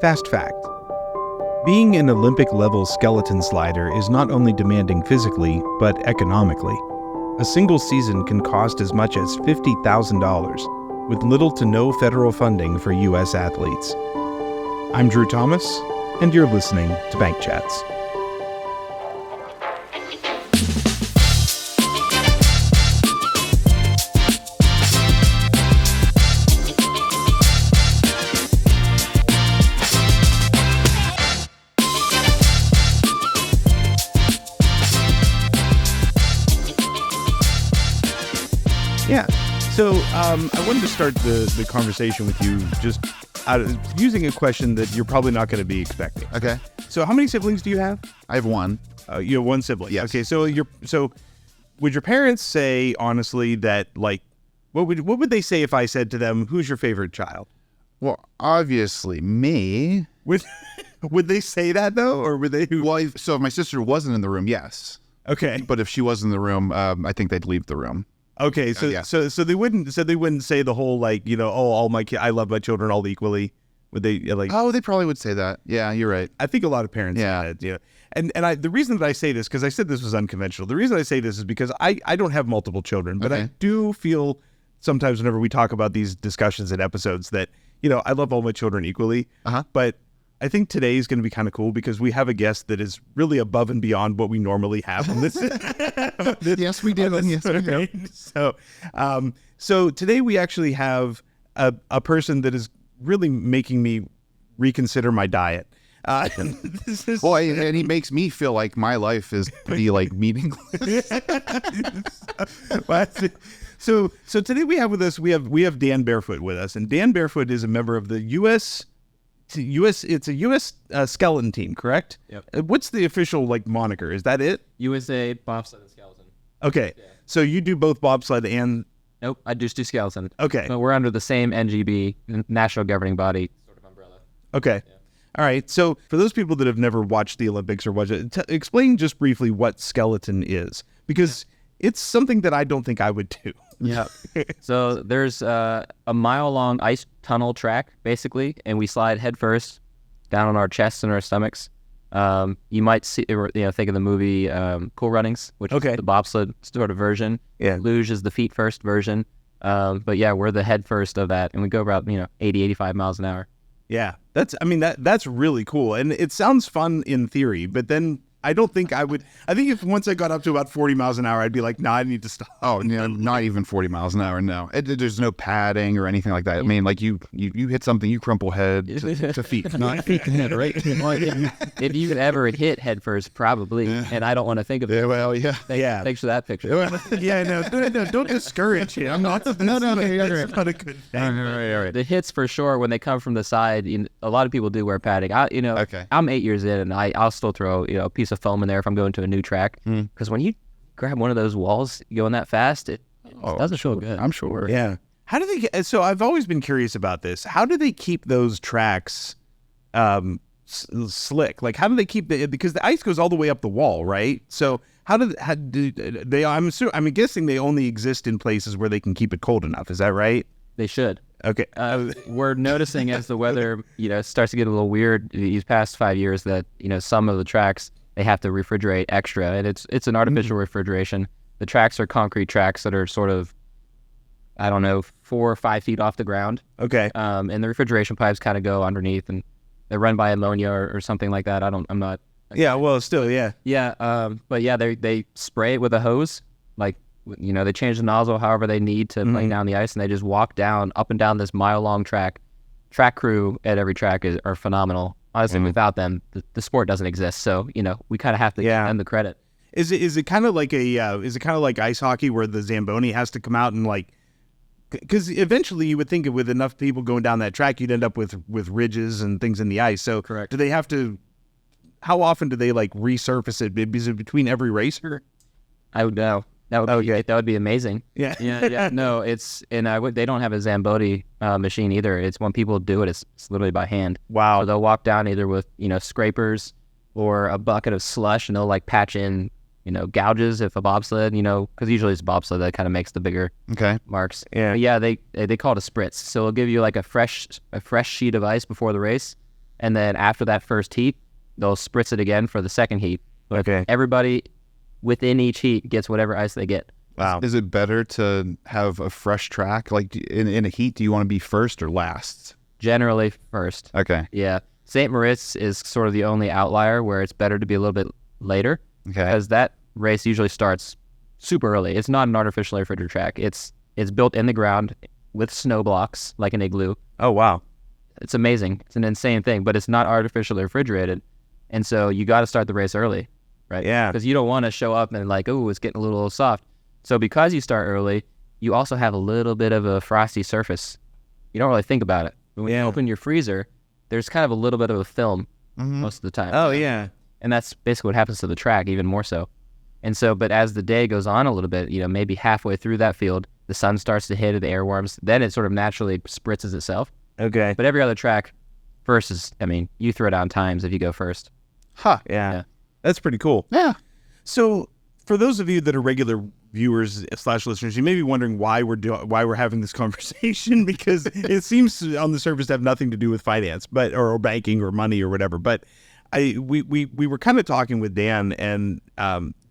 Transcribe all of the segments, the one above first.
Fast fact. Being an Olympic-level skeleton slider is not only demanding physically, but economically. A single season can cost as much as $50,000, with little to no federal funding for U.S. athletes. I'm Drew Thomas, and you're listening to Bank Chats. Yeah, so I wanted to start the conversation with you just using a question that you're probably not going to be expecting. Okay. So how many siblings do you have? I have one. You have one sibling. Yes. Okay, so would your parents say, honestly, that, like, what would they say if I said to them, who's your favorite child? Well, obviously me. Would they say that, though, or would they? Well, so if my sister wasn't in the room, yes. Okay. But if she was in the room, I think they'd leave the room. Okay, so yeah. so they wouldn't say the whole, like, you know, all my kids, I love my children all equally. Would they, like? Oh, they probably would say that. Yeah, you're right. I think a lot of parents. Yeah. Yeah. And the reason that I say this, because I said this was unconventional. The reason I say this is because I don't have multiple children, but Okay. I do feel sometimes whenever we talk about these discussions and episodes that, you know, I love all my children equally. Uh-huh. But I think today is going to be kind of cool because we have a guest that is really above and beyond what we normally have on this. Yes, we did. Yes, we did. So today we actually have a person that is really making me reconsider my diet. And he makes me feel like my life is pretty, like, meaningless. So today we have with us, we have Dan Barefoot with us, and Dan Barefoot is a member of the U.S. It's a U.S. skeleton team, correct? Yep. What's the official, like, moniker? Is that it? USA bobsled and skeleton. Okay. Yeah. So you do both bobsled and... Nope, I just do skeleton. Okay. But we're under the same NGB, national governing body sort of umbrella. Okay. Yeah. All right. So for those people that have never watched the Olympics or watched it, explain just briefly what skeleton is, because it's something that I don't think I would do. Yeah. So there's a mile-long ice tunnel track, basically, and we slide headfirst down on our chests and our stomachs. You might see, think of the movie Cool Runnings, which is the bobsled sort of version. Yeah. Luge is the feet-first version. But yeah, we're the head-first of that, and we go about 80, 85 miles an hour. Yeah. That's really cool. And it sounds fun in theory, but then I don't think I would. I think if once I got up to about 40 miles an hour, I'd be like, nah, I need to stop. Oh, no, not even 40 miles an hour, no. There's no padding or anything like that. I mean, like, you hit something, you crumple head to feet. Not feet to head, right? If you could ever hit head first, probably. Yeah. And I don't want to think of it. Yeah, well, yeah. Thanks for that picture. Yeah, no, don't discourage him. I'm not. No, that's not a good thing. All right. The hits, for sure, when they come from the side, a lot of people do wear padding. Okay. I'm 8 years in, and I'll still throw a piece of foam in there if I'm going to a new track. Because when you grab one of those walls going that fast, it doesn't feel good. I'm sure. Yeah. How do they get? So I've always been curious about this. How do they keep those tracks slick? Like, how do they keep because the ice goes all the way up the wall, right? So how do they? I'm guessing they only exist in places where they can keep it cold enough. Is that right? They should. Okay. We're noticing as the weather starts to get a little weird these past 5 years that some of the tracks they have to refrigerate extra, and it's an artificial refrigeration. The tracks are concrete tracks that are sort of, 4 or 5 feet off the ground. Okay. And the refrigeration pipes kind of go underneath, and they're run by ammonia or something like that. I'm not. Yeah. Well, still, yeah. Yeah. But yeah, they spray it with a hose, like. They change the nozzle however they need to lay down the ice, and they just walk up and down this mile-long track. Track crew at every track are phenomenal. Honestly, without them, the sport doesn't exist. So, we kind of have to give them the credit. Is it kind of like ice hockey where the Zamboni has to come out and, like, because eventually you would think with enough people going down that track, you'd end up with ridges and things in the ice. So correct. Do they have to? How often do they, like, resurface it? Is it between every racer? I would know. That would be amazing. Yeah. Yeah. No, they don't have a Zamboni machine either. It's when people do it, it's literally by hand. Wow. So they'll walk down either with scrapers or a bucket of slush, and they'll like patch in gouges if a bobsled, because usually it's a bobsled that kind of makes the bigger marks. Yeah. But yeah, they call it a spritz. So it'll give you like a fresh sheet of ice before the race, And then after that first heat, they'll spritz it again for the second heat. But Okay. everybody within each heat gets whatever ice they get. Wow. Is it better to have a fresh track? Like in a heat, do you want to be first or last? Generally first. Okay. Yeah. St. Moritz is sort of the only outlier where it's better to be a little bit later Okay. because that race usually starts super early. It's not an artificially refrigerated track. It's built in the ground with snow blocks like an igloo. Oh, wow. It's amazing. It's an insane thing, but it's not artificially refrigerated. And so you got to start the race early, right? Yeah. Because you don't want to show up and like, oh, it's getting a little soft. So because you start early, you also have a little bit of a frosty surface. You don't really think about it. But when you open your freezer, there's kind of a little bit of a film most of the time. Oh, yeah. And that's basically what happens to the track, even more so. And so, but as the day goes on a little bit, maybe halfway through that field, the sun starts to hit it, the air warms, then it sort of naturally spritzes itself. Okay. But every other track, first is, you throw down times if you go first. Huh. Yeah. That's pretty cool. Yeah. So, for those of you that are regular viewers / listeners, you may be wondering why we're having this conversation because it seems on the surface to have nothing to do with finance, or banking or money or whatever. But we were kind of talking with Dan and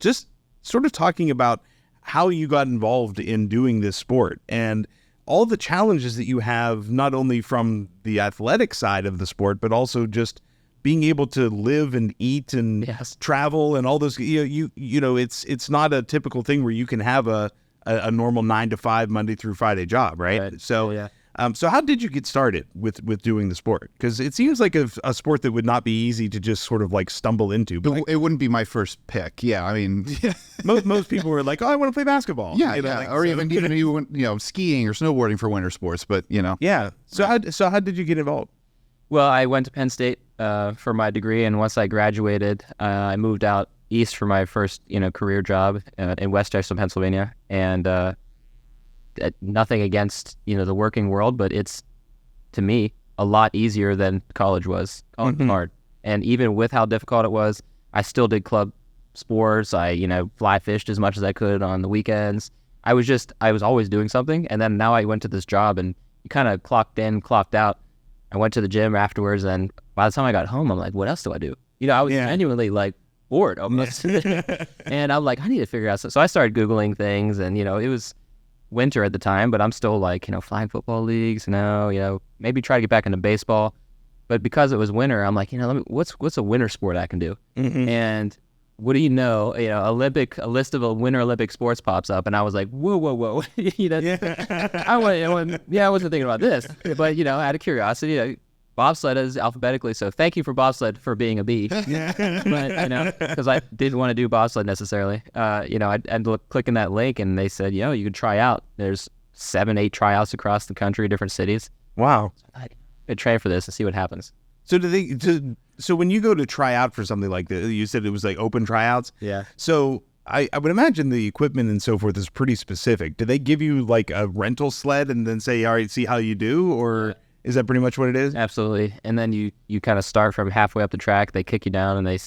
just sort of talking about how you got involved in doing this sport and all the challenges that you have, not only from the athletic side of the sport, but also just being able to live and eat and travel and all those. It's not a typical thing where you can have a normal 9 to 5 Monday through Friday job, right? So so how did you get started with doing the sport? Because it seems like a sport that would not be easy to just sort of like stumble into. But It wouldn't be my first pick. Yeah, I mean, most people were like, "Oh, I want to play basketball." yeah, or even skiing or snowboarding for winter sports. But yeah. So how did you get involved? Well, I went to Penn State for my degree, and once I graduated, I moved out east for my first, career job in Westchester, Pennsylvania. And nothing against, the working world, but it's, to me, a lot easier than college was. College was hard. And even with how difficult it was, I still did club sports. I, fly fished as much as I could on the weekends. I was always doing something. And then now I went to this job, and you kind of clocked in, clocked out. I went to the gym afterwards, and by the time I got home, I'm like, what else do I do? I was genuinely like bored almost. And I'm like, I need to figure out. So I started Googling things, and, it was winter at the time, but I'm still like, flying football leagues, maybe try to get back into baseball. But because it was winter, I'm like, what's a winter sport I can do? And what do you know? A list of winter Olympic sports pops up, and I was like, whoa. I wasn't thinking about this, but out of curiosity, bobsled is alphabetically. So thank you for bobsled for being a B. But because I didn't want to do bobsled necessarily. I had to click in that link, and they said, you could try out. There's 7-8 tryouts across the country, different cities. Wow. I could train for this and see what happens. So so when you go to try out for something like this, you said it was like open tryouts. Yeah. So I would imagine the equipment and so forth is pretty specific. Do they give you like a rental sled and then say, all right, see how you do? Or is that pretty much what it is? Absolutely. And then you kind of start from halfway up the track. They kick you down and they,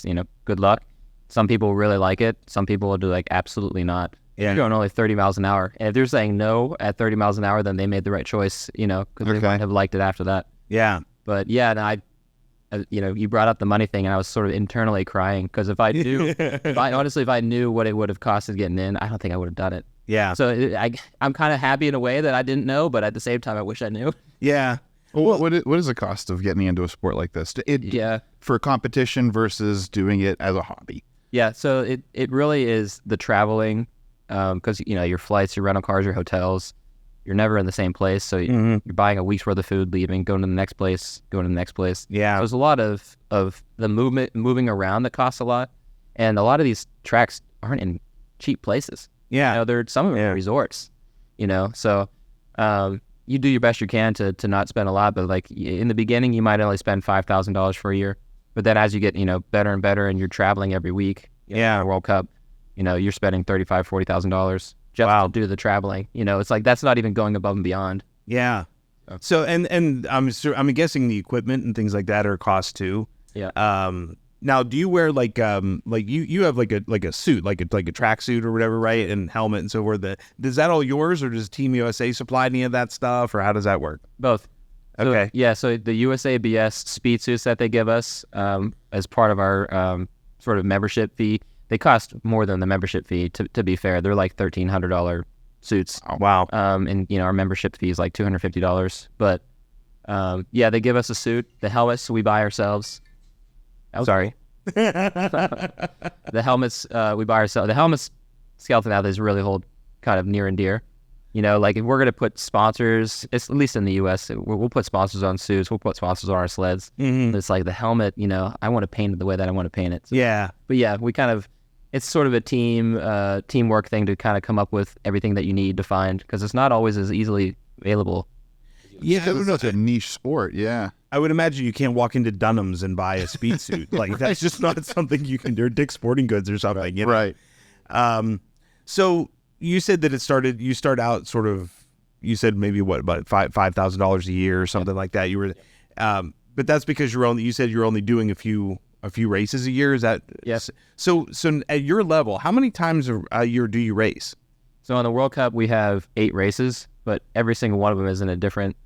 good luck. Some people really like it. Some people will do like, absolutely not. Yeah. You're going only 30 miles an hour. And if they're saying no at 30 miles an hour, then they made the right choice, because they might have liked it after that. Yeah. But yeah, and you brought up the money thing, and I was sort of internally crying because if I knew what it would have costed getting in, I don't think I would have done it. Yeah. So I'm kind of happy in a way that I didn't know, but at the same time, I wish I knew. Yeah. Well, what is the cost of getting into a sport like this? For competition versus doing it as a hobby. Yeah. So it really is the traveling, because your flights, your rental cars, your hotels. You're never in the same place, so you're buying a week's worth of food, leaving, going to the next place, going to the next place. Yeah. So there's a lot of the moving around that costs a lot, and a lot of these tracks aren't in cheap places. Yeah. Some of them are resorts. So you do your best you can to not spend a lot, but like in the beginning, you might only spend $5,000 for a year, but then as you get better and better, and you're traveling every week, the World Cup, you're spending $35,000-$40,000. Just to do the traveling, it's like that's not even going above and beyond. Yeah. So and I'm guessing the equipment and things like that are cost too. Yeah. Now, do you wear like you have like a suit, like a tracksuit or whatever, right? And helmet and so forth. Is that all yours, or does Team USA supply any of that stuff, or how does that work? Both. Okay. Yeah, so the USABS speed suits that they give us as part of our sort of membership fee, they cost more than the membership fee, to be fair. They're like $1,300 suits. Oh, wow. And, our membership fee is like $250. But, yeah, they give us a suit. The helmets we buy ourselves. Sorry. The helmets we buy ourselves. The helmets skeleton athletes really hold kind of near and dear. Like if we're going to put sponsors, it's, at least in the U.S., we'll put sponsors on suits. We'll put sponsors on our sleds. Mm-hmm. It's like the helmet, I want to paint it the way that I want to paint it. So, Yeah. but yeah, we kind of, it's sort of a teamwork thing to kind of come up with everything that you need to find, because it's not always as easily available. Yeah. It's such a niche sport. Yeah. I would imagine you can't walk into Dunham's and buy a speed suit. Like that's just not something you can do. Or Dick's Sporting Goods or something. Right. So you said that you start out sort of, you said maybe what, about $5,000 a year or something like that. You were, but that's because you said you're only doing a few races a year. Is that? Yes. So at your level, how many times a year do you race? So on the World Cup, we have 8 races, but every single one of them is in a different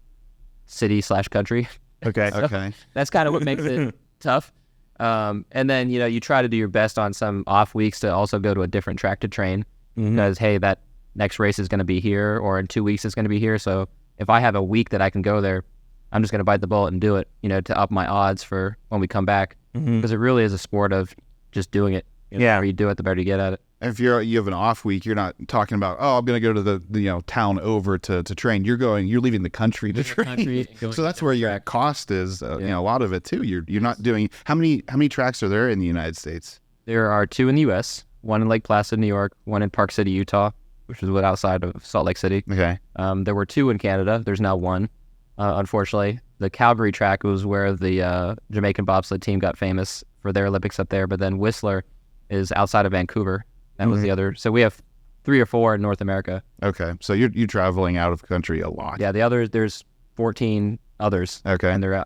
city/country. Okay. So Okay. that's kind of what makes it tough. And then, you try to do your best on some off weeks to also go to a different track to train. Because, hey, that next race is going to be here, or in 2 weeks it's going to be here. So if I have a week that I can go there, I'm just going to bite the bullet and do it, to up my odds for when we come back. Because it really is a sport of just doing it. The more you do it, the better you get at it. If you have an off week, you're not talking about, I'm going to go to the town over to train. You're leaving the country to train. So that's where your cost is. A lot of it too. You're not doing. How many tracks are there in the United States? There are 2 in the U.S., one in Lake Placid, New York, one in Park City, Utah, which is outside of Salt Lake City. Okay. There were 2 in Canada. There's now 1. Unfortunately, the Calgary track was where the Jamaican bobsled team got famous for their Olympics up there. But then Whistler is outside of Vancouver. That was the other. So we have 3 or 4 in North America. Okay. So you're traveling out of the country a lot. Yeah, the others, there's 14 others. Okay. And they're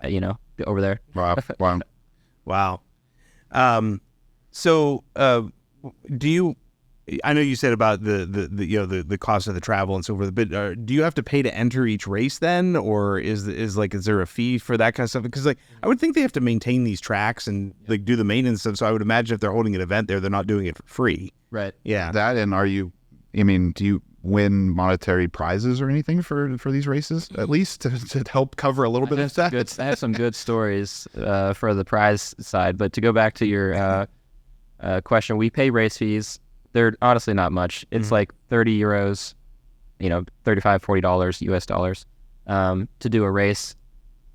over there. Wow. Wow. So do you? I know you said about the cost of the travel and so forth, but do you have to pay to enter each race then, or is there a fee for that kind of stuff? Because I would think they have to maintain these tracks and do the maintenance stuff. So I would imagine if they're holding an event there, they're not doing it for free. Right. Yeah. That, and do you win monetary prizes or anything for these races, at least to help cover a little bit of that? I have some good stories for the prize side, but to go back to your question, we pay race fees. They're honestly not much. It's like 30 euros, $35, $40 US dollars to do a race.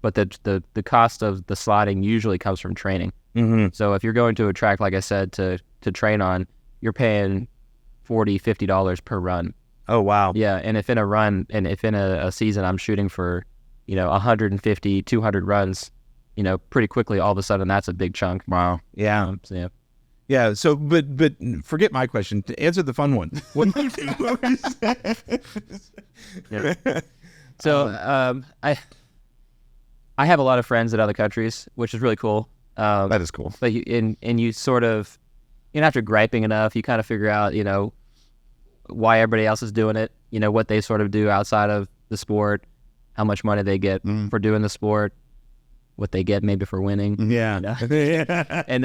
But the cost of the slotting usually comes from training. So if you're going to a track, like I said, to train on, you're paying $40, $50 per run. Oh, wow. Yeah, and if in a season I'm shooting for, 150, 200 runs, pretty quickly, all of a sudden that's a big chunk. Wow. Yeah. So, yeah. Yeah. So, but forget my question. To answer the fun one. Yeah. So, I have a lot of friends in other countries, which is really cool. That is cool. But you sort of, after griping enough, you kind of figure out, why everybody else is doing it. What they sort of do outside of the sport, how much money they get for doing the sport, what they get maybe for winning. Yeah. And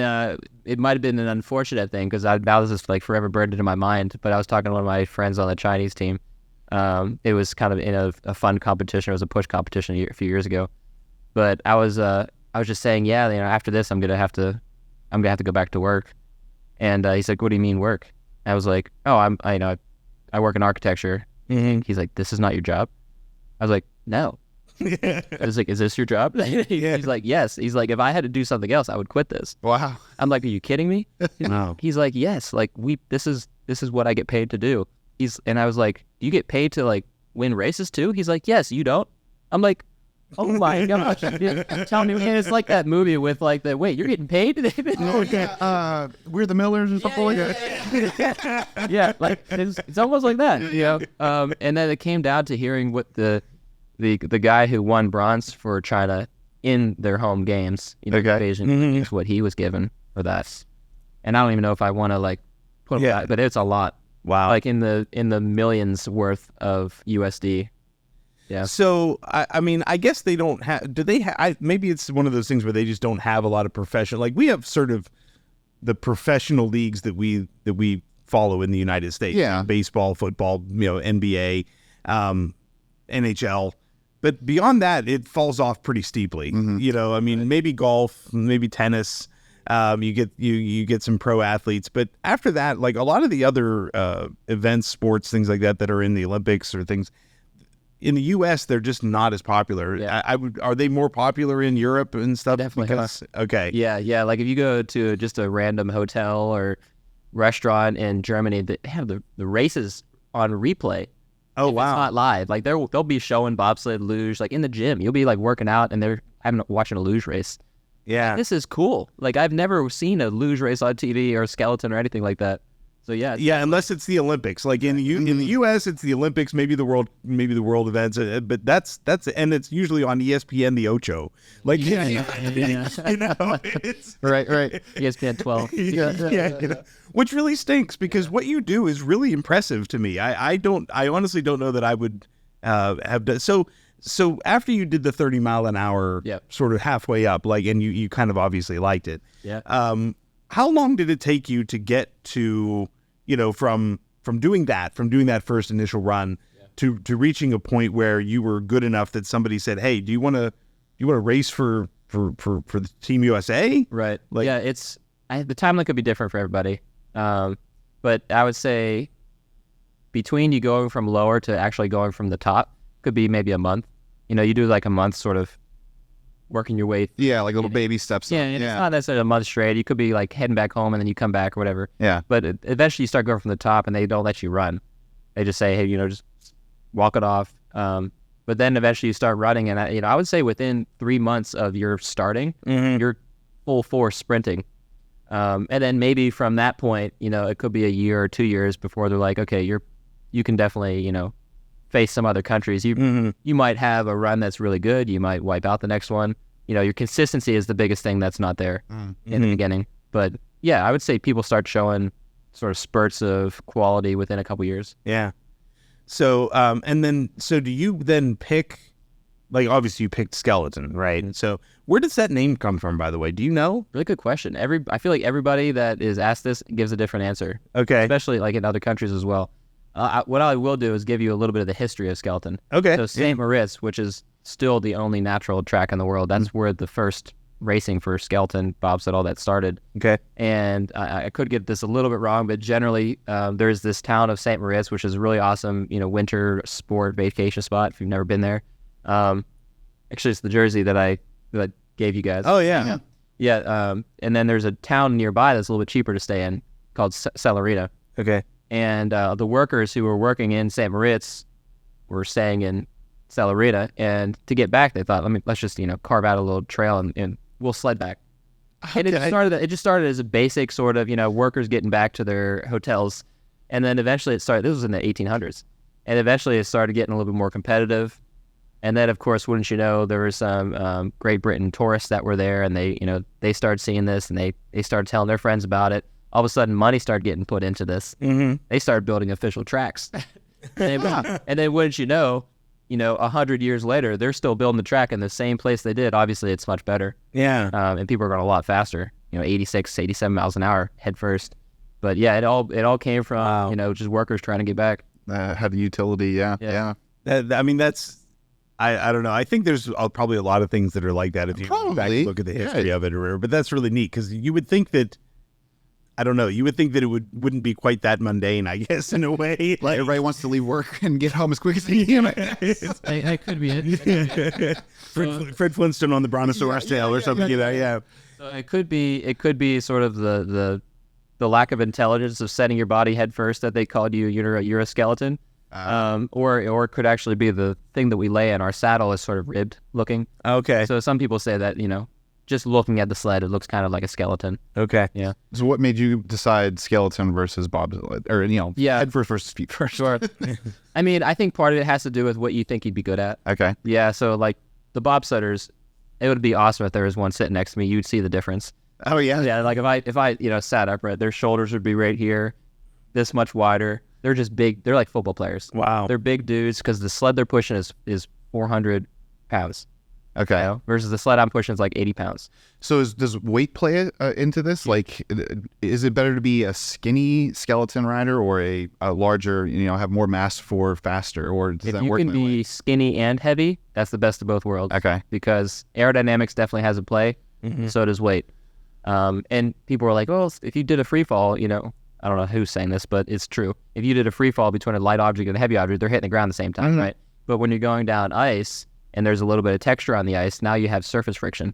it might have been an unfortunate thing, because now this is forever burned into my mind. But I was talking to one of my friends on the Chinese team. It was kind of in a fun competition. It was a push competition a few years ago. But I was just saying, after this I'm gonna have to go back to work. And he's like, "What do you mean work?" I was like, "Oh, I work in architecture." He's like, "This is not your job?" I was like, "No." I was like, "Is this your job?" He's like, "Yes." He's like, "If I had to do something else, I would quit this." Wow. I'm like, "Are you kidding me?" No. He's like, "Yes. This is what I get paid to do." And I was like, "Do you get paid to win races too?" He's like, "Yes. You don't?" I'm like, "Oh my gosh!" Tell me, man, it's like that movie with wait, you're getting paid? We're the Millers or something like that. Yeah, it's almost like that, And then it came down to hearing what the guy who won bronze for China in their home games, Beijing, what he was given for that. And I don't even know if I want to put him but it's a lot. Wow. In the millions worth of USD. Yeah. So I mean, I guess they don't have. Do they have? Maybe it's one of those things where they just don't have a lot of professional. Like we have sort of the professional leagues that we follow in the United States. Yeah. Baseball, football, NBA, NHL. But beyond that, it falls off pretty steeply. I mean, maybe golf, maybe tennis. You get some pro athletes, but after that, like a lot of the other events, sports, things like that are in the Olympics or things in the U.S., they're just not as popular. Yeah. Are they more popular in Europe and stuff? Definitely. Okay. Yeah. Like if you go to just a random hotel or restaurant in Germany, they have the races on replay. Oh, It's wow. not live. Like they'll be showing bobsled, luge, like in the gym. You'll be like working out and they're watching a luge race. Yeah. This is cool. Like I've never seen a luge race on TV or a skeleton or anything like that. So yeah. Yeah, unless it's the Olympics. Like in the U.S., it's the Olympics, maybe the world events. But that's and it's usually on ESPN, the Ocho. Like Yeah. it's Right. ESPN 12. which really stinks because what you do is really impressive to me. I honestly don't know that I would have done so. So after you did the 30 mile an hour, sort of halfway up, like, and you kind of obviously liked it. Yeah. How long did it take you to get to, from doing that first initial run to reaching a point where you were good enough that somebody said, "Hey, do you want to race for the Team USA?" Right. Like, yeah. The timeline could be different for everybody. But I would say between you going from lower to actually going from the top could be maybe a month. You do like a month sort of working your way. Yeah, like little baby steps. Yeah, and it's not necessarily a month straight. You could be like heading back home and then you come back or whatever. Yeah. But eventually you start going from the top and they don't let you run. They just say, hey, just walk it off. But then eventually you start running and I would say within 3 months of your starting, you're full force sprinting. And then maybe from that point, it could be a year or 2 years before they're like, okay, you can definitely, face some other countries. You might have a run that's really good. You might wipe out the next one. Your consistency is the biggest thing that's not there in the beginning. But yeah, I would say people start showing sort of spurts of quality within a couple years. Yeah. So, so do you then pick, like, obviously you picked skeleton, right? And so where does that name come from, by the way? Do you know? Really good question. I feel like everybody that is asked this gives a different answer. Okay. Especially like in other countries as well. What I will do is give you a little bit of the history of skeleton. Okay. So St. Moritz, which is still the only natural track in the world, that's where the first racing for skeleton, bobsled, all that started. Okay. And I could get this a little bit wrong, but generally there's this town of St. Moritz, which is a really awesome, winter sport vacation spot if you've never been there. Actually, it's the jersey that I gave you guys. Oh, yeah. Yeah. And then there's a town nearby that's a little bit cheaper to stay in called Celerina. Okay. And the workers who were working in St. Moritz were staying in Celerina. And to get back, they thought, let's just, carve out a little trail and we'll sled back. And it just started as a basic sort of, workers getting back to their hotels. And then eventually this was in the 1800s. And eventually it started getting a little bit more competitive. And then, of course, wouldn't you know, there were some Great Britain tourists that were there, and they started seeing this, and they started telling their friends about it. All of a sudden, money started getting put into this. They started building official tracks. And then, wouldn't you know, 100 years later, they're still building the track in the same place they did. Obviously, it's much better. Yeah. And people are going a lot faster, 86, 87 miles an hour head first. But yeah, it all came from, just workers trying to get back. Had the utility, yeah. I don't know. I think there's probably a lot of things that are like that if you go back and look at the history of it or whatever. But that's really neat because you would think that, I don't know, you would think that it wouldn't be quite that mundane, I guess, in a way. Like everybody wants to leave work and get home as quick as they can. That could be it. Fred Flintstone on the Brontosaurus tail or something, yeah. So it could be sort of the lack of intelligence of setting your body head first that they called you're a skeleton. Or it could actually be the thing that we lay in. Our saddle is sort of ribbed looking. Okay. So some people say that, just looking at the sled, it looks kind of like a skeleton. Okay. Yeah. So what made you decide skeleton versus bobsled? Or, head first versus feet first? Sure. I think part of it has to do with what you think you'd be good at. Okay. Yeah, so like the bobsledders, it would be awesome if there was one sitting next to me. You'd see the difference. Oh, yeah? Yeah, like if I sat upright, their shoulders would be right here, this much wider. They're just big. They're like football players. Wow. They're big dudes because the sled they're pushing is 400 pounds. Okay. You know, versus the sled I'm pushing is like 80 pounds. So does weight play into this? Like, is it better to be a skinny skeleton rider or a larger, have more mass for faster? Or does that work? If you can be skinny and heavy, that's the best of both worlds. Okay. Because aerodynamics definitely has a play. So does weight. And people are like, well, if you did a free fall, I don't know who's saying this, but it's true. If you did a free fall between a light object and a heavy object, they're hitting the ground at the same time, right? But when you're going down ice and there's a little bit of texture on the ice, now you have surface friction.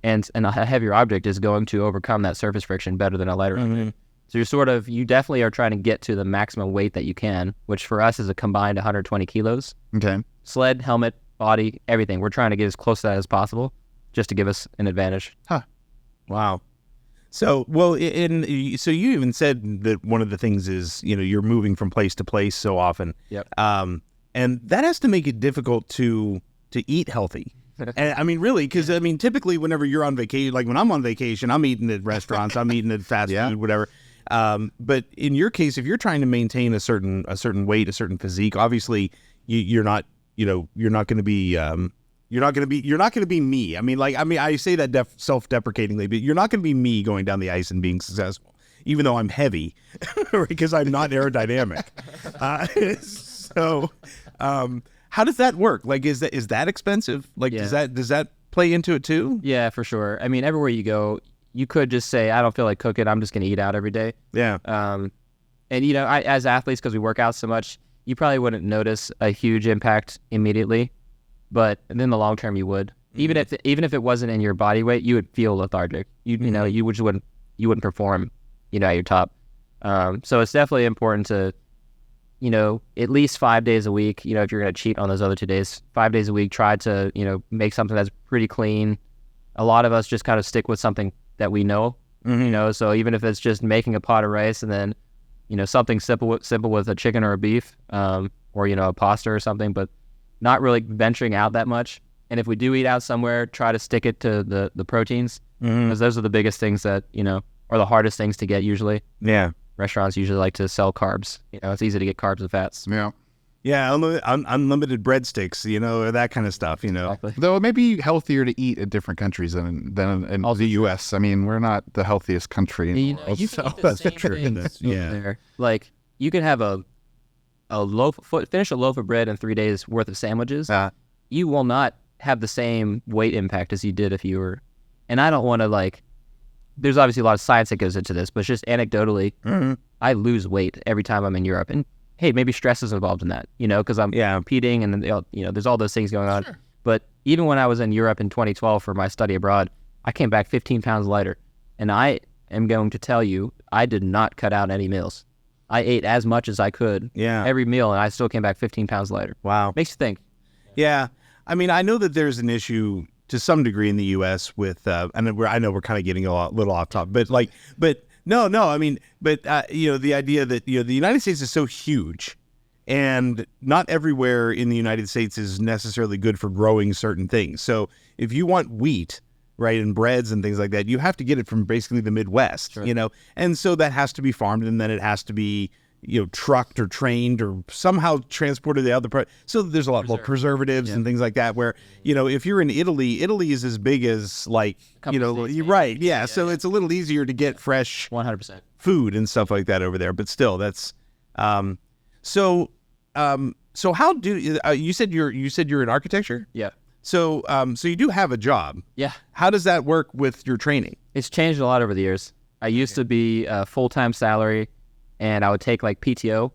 And a heavier object is going to overcome that surface friction better than a lighter object. So you definitely are trying to get to the maximum weight that you can, which for us is a combined 120 kilos. Okay. Sled, helmet, body, everything. We're trying to get as close to that as possible just to give us an advantage. Huh. Wow. So, so you even said that one of the things is, you're moving from place to place so often. Yep. And that has to make it difficult to eat healthy. And I mean, really, because typically whenever you're on vacation, like when I'm on vacation, I'm eating at restaurants, I'm eating at fast food, whatever. But in your case, if you're trying to maintain a certain weight, a certain physique, obviously you're not going to be me. I say that self-deprecatingly, but you're not going to be me going down the ice and being successful, even though I'm heavy, because I'm not aerodynamic. How does that work? Like, is that expensive? Like, does that play into it too? Yeah, for sure. I mean, everywhere you go, you could just say, I don't feel like cooking, I'm just going to eat out every day. Yeah. And as athletes, because we work out so much, you probably wouldn't notice a huge impact immediately, but in the long term you would. Even if it wasn't in your body weight, you would feel lethargic. You wouldn't perform, at your top. So it's definitely important to, at least 5 days a week, if you're going to cheat on those other 2 days, 5 days a week, try to, make something that's pretty clean. A lot of us just kind of stick with something that we know, so even if it's just making a pot of rice and then, something simple with a chicken or a beef, or, a pasta or something, but not really venturing out that much. And if we do eat out somewhere, try to stick it to the proteins, because those are the biggest things that, are the hardest things to get usually. Yeah. Restaurants usually like to sell carbs. It's easy to get carbs and fats. Yeah. Yeah, unlimited breadsticks, or that kind of stuff, Exactly. Though it may be healthier to eat in different countries than in the U.S. I mean, we're not the healthiest country in the world. You can eat the same things there. Like, you can have finish a loaf of bread in 3 days worth of sandwiches. You will not have the same weight impact as you did if you were, and I don't want to there's obviously a lot of science that goes into this, but just anecdotally, I lose weight every time I'm in Europe. And hey, maybe stress is involved in that, because I'm competing and there's all those things going on. Sure. But even when I was in Europe in 2012 for my study abroad, I came back 15 pounds lighter. And I am going to tell you, I did not cut out any meals. I ate as much as I could every meal, and I still came back 15 pounds lighter. Wow. Makes you think. Yeah. I mean, I know that there's an issue to some degree in the U.S. with, and I know we're kind of getting a little off topic, but the idea that, the United States is so huge, and not everywhere in the United States is necessarily good for growing certain things. So if you want wheat, right, and breads and things like that, you have to get it from basically the Midwest, sure. And so that has to be farmed, and then it has to be, trucked or trained or somehow transported to the other part. So there's a lot more preservatives and things like that, where, if you're in Italy is as big as right. Yeah. So it's a little easier to get fresh 100% food and stuff like that over there. But still, that's, so how do, you said you're in architecture? Yeah. So you do have a job. Yeah. How does that work with your training? It's changed a lot over the years. I used to be a full-time salary, and I would take PTO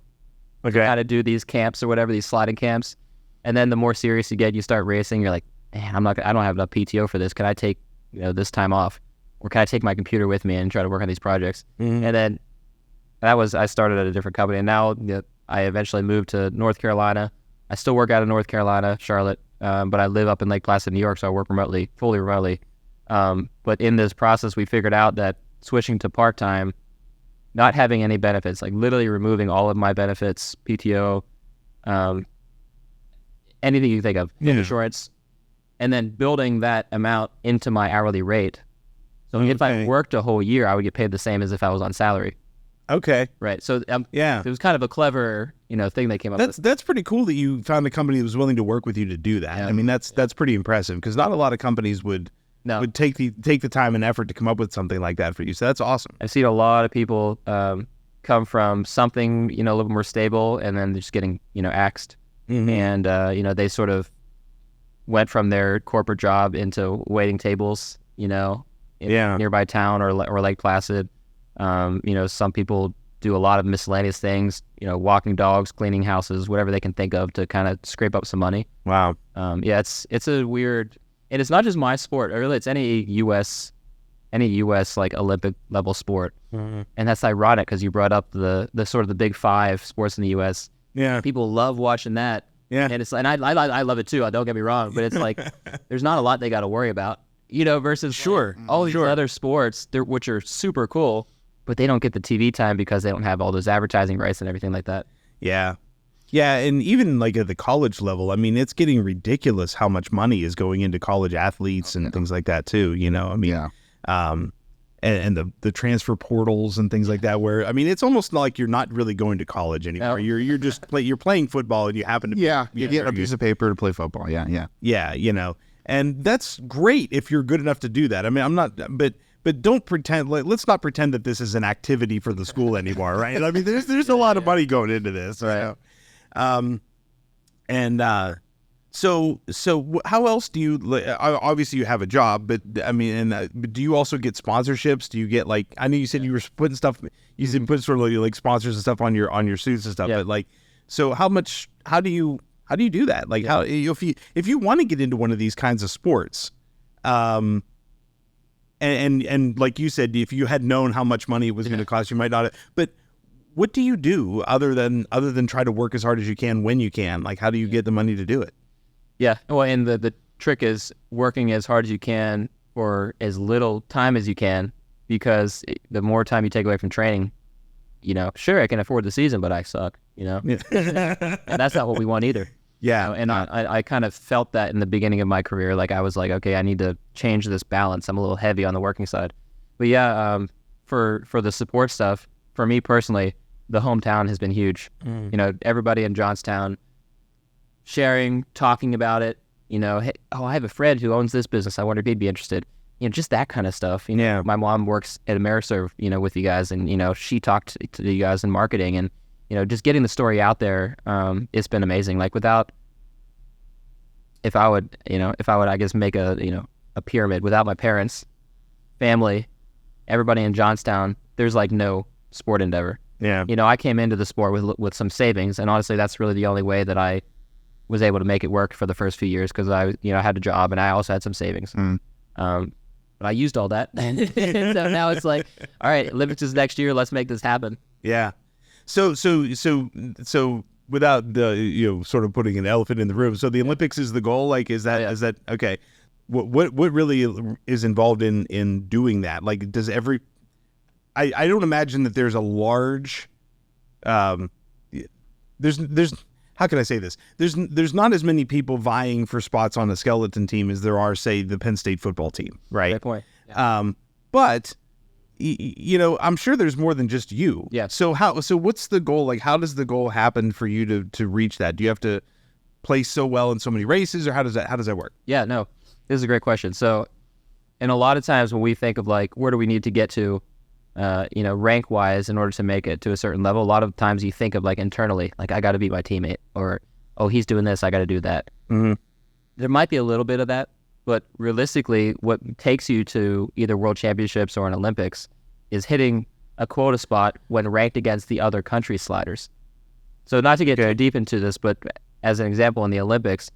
to kind of do these camps or whatever, these sliding camps. And then the more serious you get, you start racing. You're like, man, I don't have enough PTO for this. Can I take, this time off? Or can I take my computer with me and try to work on these projects? Mm-hmm. And then I started at a different company. And now I eventually moved to North Carolina. I still work out of North Carolina, Charlotte, but I live up in Lake Placid, New York, so I work fully remotely. But in this process, we figured out that switching to part-time, not having any benefits, literally removing all of my benefits, PTO, anything you think of, insurance, and then building that amount into my hourly rate. So if I worked a whole year, I would get paid the same as if I was on salary. Okay. Right. So Yeah. it was kind of a clever, thing they came up with. That's pretty cool that you found a company that was willing to work with you to do that. Yeah. I mean, that's pretty impressive because not a lot of companies would take the time and effort to come up with something like that for you. So that's awesome. I've seen a lot of people come from something, a little more stable, and then they're just getting, axed. Mm-hmm. And, they sort of went from their corporate job into waiting tables, in nearby town or Lake Placid. Some people do a lot of miscellaneous things, walking dogs, cleaning houses, whatever they can think of to kind of scrape up some money. Wow. It's a weird, and it's not just my sport. Really, it's any U.S. like Olympic level sport. Mm-hmm. And that's ironic because you brought up the sort of the big five sports in the U.S. Yeah. People love watching that. Yeah. And I love it too. Don't get me wrong, but it's like there's not a lot they got to worry about, versus all these other sports, which are super cool, but they don't get the TV time because they don't have all those advertising rights and everything like that. Yeah. Yeah, and even like at the college level, I mean, it's getting ridiculous how much money is going into college athletes and things like that too, I mean, and the transfer portals and things like that, where, I mean, it's almost like you're not really going to college anymore. No. You're just you're playing football and you happen to you get a piece of paper to play football. Yeah. And that's great if you're good enough to do that. I mean, I'm not, but don't pretend, let's not pretend that this is an activity for the school anymore, right? I mean, there's a lot of money going into this, right? So how else do you, obviously you have a job, but I mean, but do you also get sponsorships? Do you get I know you said you were putting stuff, you said put sort of like sponsors and stuff on your suits and stuff, but so how do you do that? Like how, if you want to get into one of these kinds of sports, and like you said, if you had known how much money it was going to cost, you might not have, but what do you do other than try to work as hard as you can when you can? Like, how do you get the money to do it? Yeah. Well, and the trick is working as hard as you can for as little time as you can, because the more time you take away from training, sure, I can afford the season, but I suck, and that's not what we want either. Yeah. And I kind of felt that in the beginning of my career. Like I was like, okay, I need to change this balance. I'm a little heavy on the working side. But yeah, for the support stuff, for me personally, the hometown has been huge. Everybody in Johnstown sharing, talking about it, hey, I have a friend who owns this business. I wonder if he'd be interested. Just that kind of stuff. My mom works at AmeriServ, with you guys, and, she talked to you guys in marketing, and, just getting the story out there, it's been amazing. Like if I would, I guess, make a pyramid without my parents, family, everybody in Johnstown, there's like no sport endeavor. Yeah. I came into the sport with some savings, and honestly, that's really the only way that I was able to make it work for the first few years, because I had a job and I also had some savings. But I used all that, so now it's like, all right, Olympics is next year. Let's make this happen. Yeah. So without the sort of putting an elephant in the room, so the Olympics is the goal. Like, is that okay? What really is involved in doing that? Like, does I don't imagine that there's a large, there's how can I say this? There's not as many people vying for spots on a skeleton team as there are, say, the Penn State football team, right? Great point. Yeah. But I'm sure there's more than just you. Yeah. So what's the goal? Like, how does the goal happen for you to reach that? Do you have to place so well in so many races, or how does that work? Yeah, no, this is a great question. So, and a lot of times when we think of like, where do we need to get to, rank wise in order to make it to a certain level, a lot of times you think of like internally, like I got to beat my teammate, or, oh, he's doing this, I got to do that. Mm-hmm. There might be a little bit of that, but realistically, what takes you to either World Championships or an Olympics is hitting a quota spot when ranked against the other country sliders. So not to get too deep into this, but as an example, in the Olympics,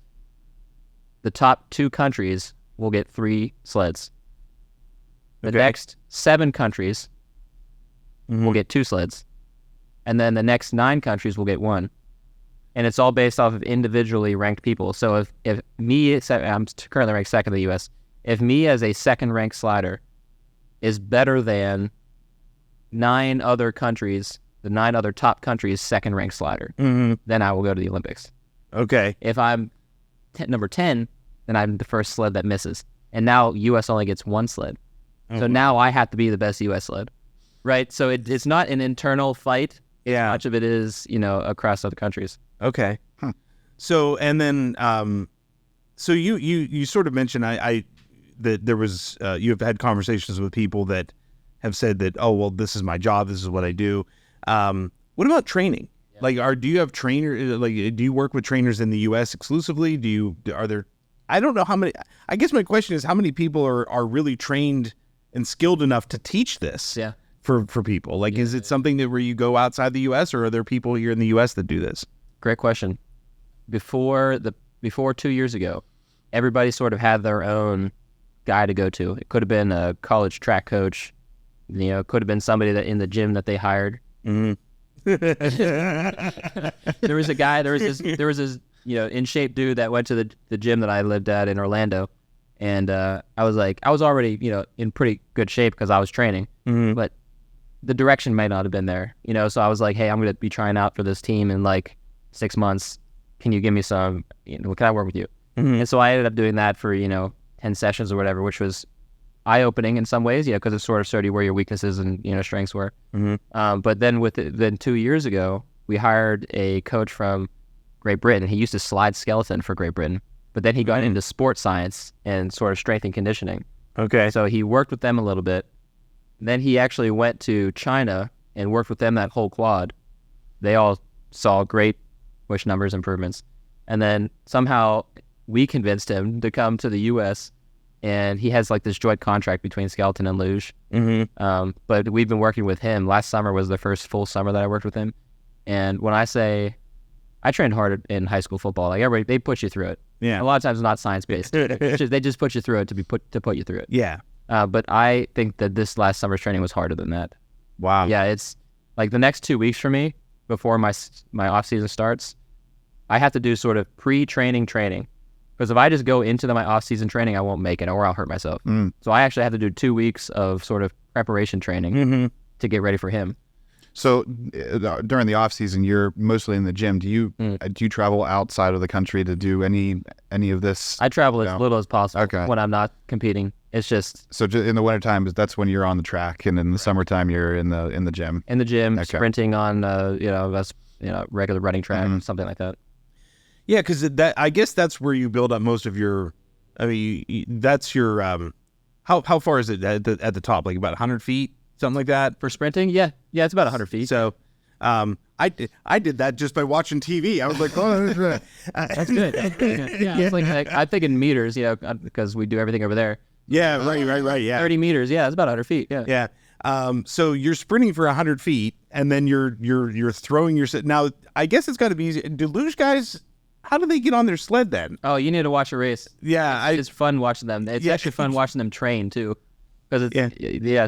the top 2 countries will get 3 sleds. The next 7 countries will get 2 sleds. And then the next 9 countries will get 1. And it's all based off of individually ranked people. So if me, I'm currently ranked 2nd in the U.S., if me as a 2nd ranked slider is better than 9 other countries, the 9 other top countries' 2nd ranked slider, then I will go to the Olympics. Okay. If I'm number 10, then I'm the first sled that misses. And now U.S. only gets 1 sled. So now I have to be the best U.S. sled. Right. So it's not an internal fight. Yeah. Much of it is, across other countries. Okay. So, and then, so you sort of mentioned that there was you have had conversations with people that have said that, oh, well, this is my job, this is what I do. What about training? Yeah. Like, do you have trainers? Like, do you work with trainers in the U.S. exclusively? Are there? I don't know how many. I guess my question is, how many people are really trained and skilled enough to teach this? Yeah. For people, like, is it something that where you go outside the U.S. or are there people here in the U.S. that do this? Great question. Before 2 years ago, everybody sort of had their own guy to go to. It could have been a college track coach. It could have been somebody that in the gym that they hired. Mm-hmm. There was a guy. There was this in shape dude that went to the gym that I lived at in Orlando, and I was already in pretty good shape because I was training, but the direction might not have been there. So I was like, hey, I'm going to be trying out for this team in like 6 months. Can you give me some? Can I work with you? Mm-hmm. And so I ended up doing that for 10 sessions or whatever, which was eye-opening in some ways, because it sort of showed you where your weaknesses and strengths were. Mm-hmm. But then 2 years ago, we hired a coach from Great Britain. He used to slide skeleton for Great Britain, but then he got into sports science and sort of strength and conditioning. Okay. So he worked with them a little bit. Then he actually went to China and worked with them that whole quad. They all saw great push numbers improvements. And then somehow we convinced him to come to the U.S., and he has like this joint contract between skeleton and luge. Mm-hmm. But we've been working with him. Last summer was the first full summer that I worked with him. And when I say I trained hard in high school football, like everybody, they put you through it. Yeah. A lot of times it's not science-based. They just put you through it to put you through it. Yeah. But I think that this last summer's training was harder than that. Wow. Yeah, it's like the next 2 weeks for me before my off-season starts, I have to do sort of pre-training training. Because if I just go into my off-season training, I won't make it or I'll hurt myself. So I actually have to do 2 weeks of sort of preparation training to get ready for him. So during the off season, you're mostly in the gym. Do you travel outside of the country to do any of this? I travel as little as possible when I'm not competing. It's just so in the wintertime, that's when you're on the track, and in the summertime, you're in the gym. In the gym, sprinting on regular running track, something like that. Yeah, because I guess that's where you build up most of your. I mean, that's your. How far is it at the top? Like about 100 feet, something like that for sprinting. Yeah, it's about 100 feet. So, I did that just by watching TV. I was like, oh, that's good. Yeah, it's like I'm thinking meters, because we do everything over there. Yeah, right. Yeah, 30 meters. Yeah, it's about 100 feet. Yeah. So you're sprinting for 100 feet, and then you're throwing your. Now, I guess it's got to be easy. Do luge guys? How do they get on their sled then? Oh, you need to watch a race. Yeah. It's fun watching them. It's actually fun watching them train, too. Because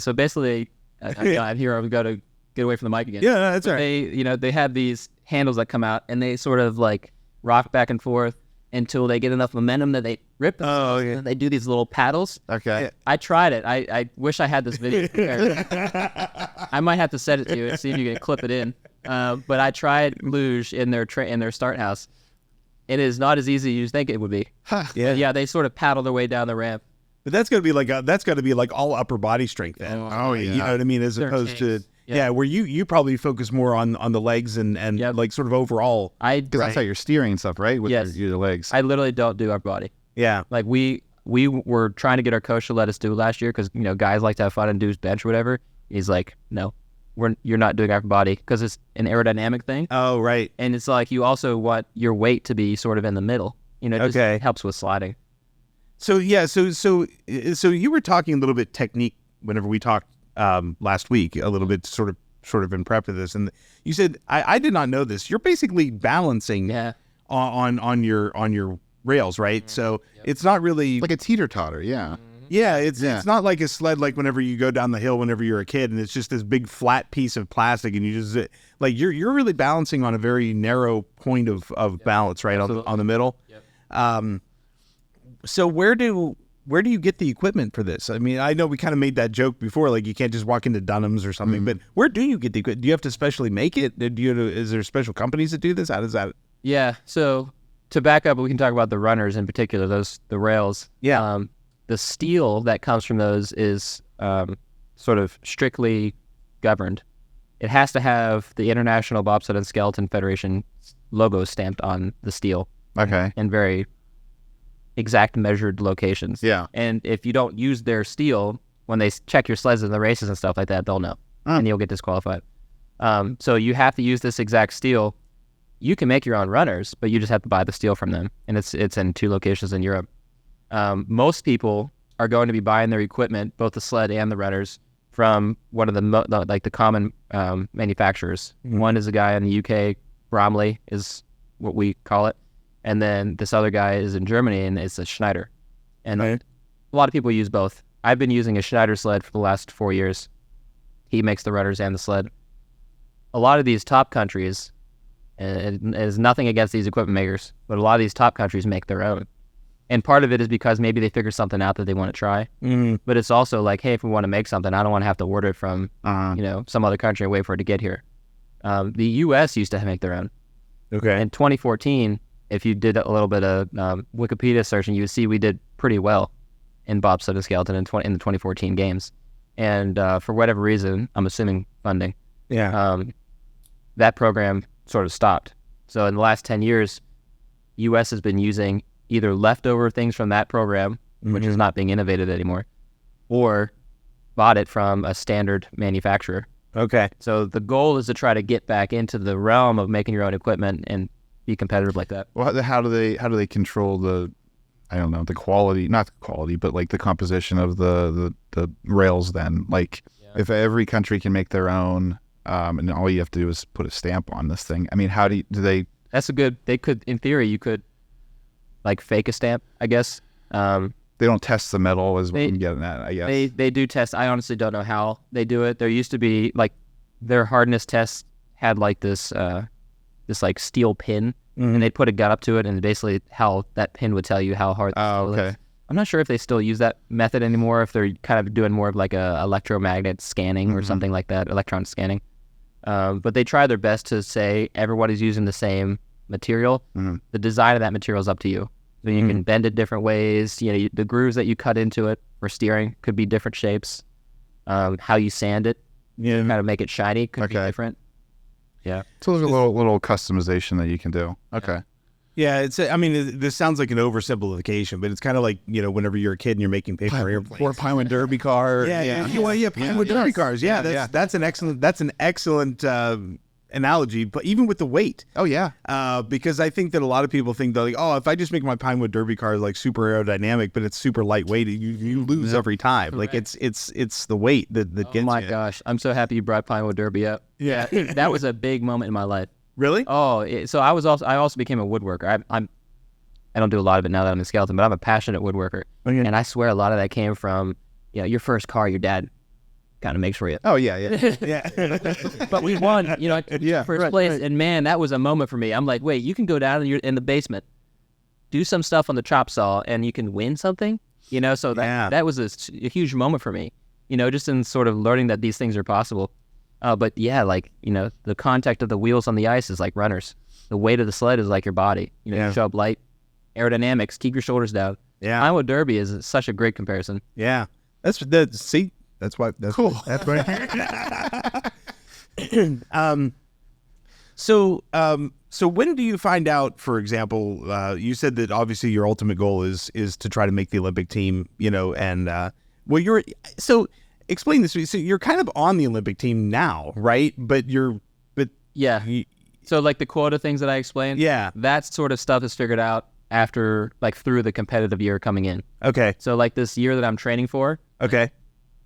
so basically, I'm here. I've got to get away from the mic again. Yeah, that's right. They have these handles that come out, and they sort of like rock back and forth until they get enough momentum that they rip them. Oh, okay. And they do these little paddles. Okay. Yeah. I tried it. I wish I had this video prepared. I might have to send it to you and see if you can clip it in. But I tried luge in their start house. It is not as easy as you think it would be. Yeah, they sort of paddle their way down the ramp. But that's got to be like all upper body strength then. Oh yeah. You know what I mean? As opposed to where you probably focus more on the legs and like sort of overall. Because that's how you're steering and stuff, right? With your legs. I literally don't do upper body. Yeah. Like we were trying to get our coach to let us do last year because guys like to have fun and do bench or whatever. He's like, no. You're not doing upper body because it's an aerodynamic thing. Oh, right. And it's like you also want your weight to be sort of in the middle. It just helps with sliding. So so you were talking a little bit technique whenever we talked last week, a little bit sort of in prep of this, and you said I did not know this. You're basically balancing on your rails, right? So it's not really like a teeter-totter, yeah. Yeah, it's not like a sled like whenever you go down the hill whenever you're a kid and it's just this big flat piece of plastic and you just like you're really balancing on a very narrow point of balance, right? On the middle. Yep. So where do you get the equipment for this? I mean, I know we kind of made that joke before, like you can't just walk into Dunham's or something, but where do you get the equipment? Do you have to specially make it? Is there special companies that do this? How does that? Yeah. So to back up, we can talk about the runners in particular, the rails. Yeah. The steel that comes from those is sort of strictly governed. It has to have the International Bobsled and Skeleton Federation logo stamped on the steel. Okay. In very exact measured locations. Yeah. And if you don't use their steel, when they check your sleds in the races and stuff like that, they'll know. And you'll get disqualified. So you have to use this exact steel. You can make your own runners, but you just have to buy the steel from them. And it's in 2 locations in Europe. Most people are going to be buying their equipment, both the sled and the runners, from one of the common manufacturers. One is a guy in the UK, Bromley is what we call it. And then this other guy is in Germany, and it's a Schneider. And a lot of people use both. I've been using a Schneider sled for the last 4 years. He makes the runners and the sled. A lot of these top countries, and it is nothing against these equipment makers, but a lot of these top countries make their own. And part of it is because maybe they figure something out that they want to try. But it's also like, hey, if we want to make something, I don't want to have to order it from some other country and wait for it to get here. The U.S. used to make their own. Okay. In 2014, if you did a little bit of Wikipedia searching, you would see we did pretty well in bobsled and skeleton in the 2014 games. And for whatever reason, I'm assuming funding, that program sort of stopped. So in the last 10 years, U.S. has been using either leftover things from that program, which is not being innovated anymore, or bought it from a standard manufacturer. Okay. So the goal is to try to get back into the realm of making your own equipment and be competitive like that. Well, how do they control the, I don't know, the quality, not the quality, but like the composition of the rails then? Like if every country can make their own, and all you have to do is put a stamp on this thing. I mean, how do they? That's they could, in theory, you could like fake a stamp, I guess. They don't test the metal is what I'm getting at, I guess. They do test. I honestly don't know how they do it. There used to be like their hardness tests had like this like steel pin, and they'd put a gun up to it, and basically how that pin would tell you how hard the steel is. I'm not sure if they still use that method anymore, if they're kind of doing more of like a electromagnet scanning or something like that, electron scanning. But they try their best to say everybody's using the same material. The design of that material is up to you. So you can bend it different ways. The grooves that you cut into it for steering could be different shapes. How you sand it, kind of make it shiny, could be different. Yeah. So there's a little customization that you can do. Okay. Yeah, this sounds like an oversimplification, but it's kind of like, whenever you're a kid and you're making paper airplanes. Or Pinewood Derby car. Pinewood Derby cars. Yeah, that's an excellent analogy, but even with the weight. Oh yeah. Because I think that a lot of people think they're like, oh, if I just make my Pinewood Derby car like super aerodynamic, but it's super lightweight, you lose every time. Correct. Like it's the weight that gets you. Oh my gosh, I'm so happy you brought Pinewood Derby up. Yeah, that was a big moment in my life. Really? Oh, so I also became a woodworker. I don't do a lot of it now that I'm a skeleton, but I'm a passionate woodworker. Okay. And I swear a lot of that came from your first car your dad kind of makes for you. Oh yeah. But we won, first place. Right. And man, that was a moment for me. I'm like, wait, you can go down in the basement, do some stuff on the chop saw, and you can win something. So that was a huge moment for me. Just in sort of learning that these things are possible. But yeah, like, the contact of the wheels on the ice is like runners. The weight of the sled is like your body. You show up light, aerodynamics, keep your shoulders down. Yeah. Pinewood Derby is such a great comparison. Yeah. That's why. That's cool. That's right. So when do you find out, for example, you said that obviously your ultimate goal is to try to make the Olympic team, explain this. So you're kind of on the Olympic team now, right? So like the quota things that I explained, that sort of stuff is figured out after, like, through the competitive year coming in. Okay. So like this year that I'm training for,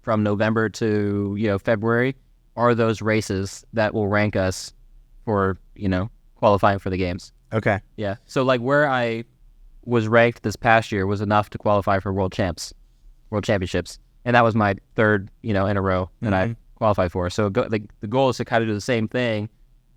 from November to February, are those races that will rank us for qualifying for the games. Okay. Yeah. So like where I was ranked this past year was enough to qualify for world championships. And that was my third, in a row that I qualified for. So the goal is to kind of do the same thing,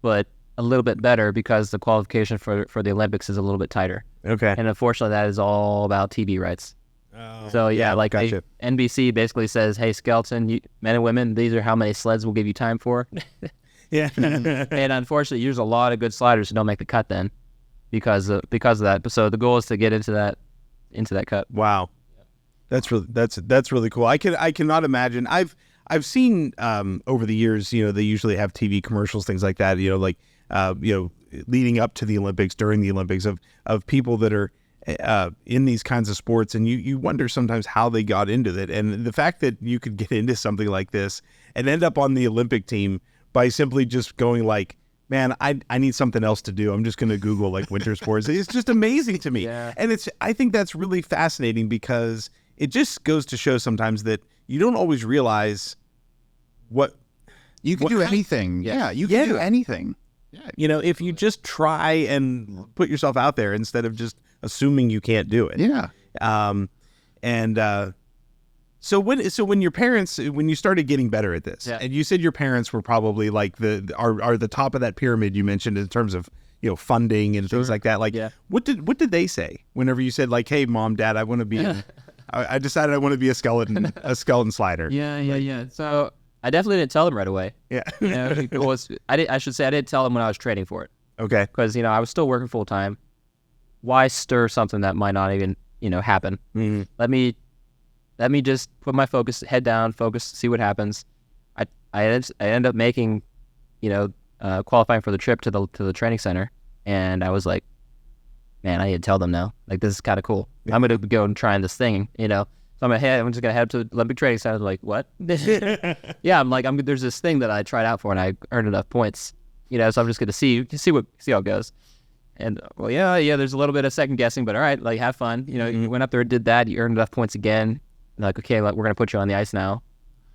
but a little bit better, because the qualification for the Olympics is a little bit tighter. Okay. And unfortunately, that is all about TV rights. Oh, so gotcha. NBC basically says, hey, skeleton, men and women, these are how many sleds we'll give you time for. Yeah. And unfortunately, there's a lot of good sliders who don't make the cut then because of that. So the goal is to get into that cut. Wow. That's really cool. I cannot imagine. I've seen over the years, they usually have TV commercials, things like that, like, leading up to the Olympics, during the Olympics, of people that are in these kinds of sports, and you wonder sometimes how they got into it. And the fact that you could get into something like this and end up on the Olympic team by simply just going like, man, I need something else to do. I'm just going to Google like winter sports. It's just amazing to me. Yeah. And I think that's really fascinating, because it just goes to show sometimes that you don't always realize what you can do anything. Yeah, you can do anything. Yeah. If you just try and put yourself out there instead of just assuming you can't do it. Yeah. So when your parents, when you started getting better at this, Yeah. and you said your parents were probably like are the top of that pyramid you mentioned in terms of funding and things like that. Like, Yeah. what did they say whenever you said like, hey, Mom, Dad, I want to be, I decided I want to be a skeleton slider. Yeah. So I definitely didn't tell them right away. Yeah. I should say I didn't tell them when I was training for it, Okay. because I was still working full time. Why stir something that might not even happen? Mm-hmm. Let me just put my head down, focus, see what happens. I ended up making, qualifying for the trip to the training center, and I was like, man, I need to tell them now. Like, this is kind of cool. I'm gonna go and try this thing, So I'm just gonna head to the Olympic Training Center. I'm like, what? Yeah, I'm like, there's this thing that I tried out for, and I earned enough points, So I'm just gonna see how it goes. And well, yeah, there's a little bit of second guessing, but all right, like, have fun. You went up there, did that, you earned enough points again. And like, okay, we're gonna put you on the ice now,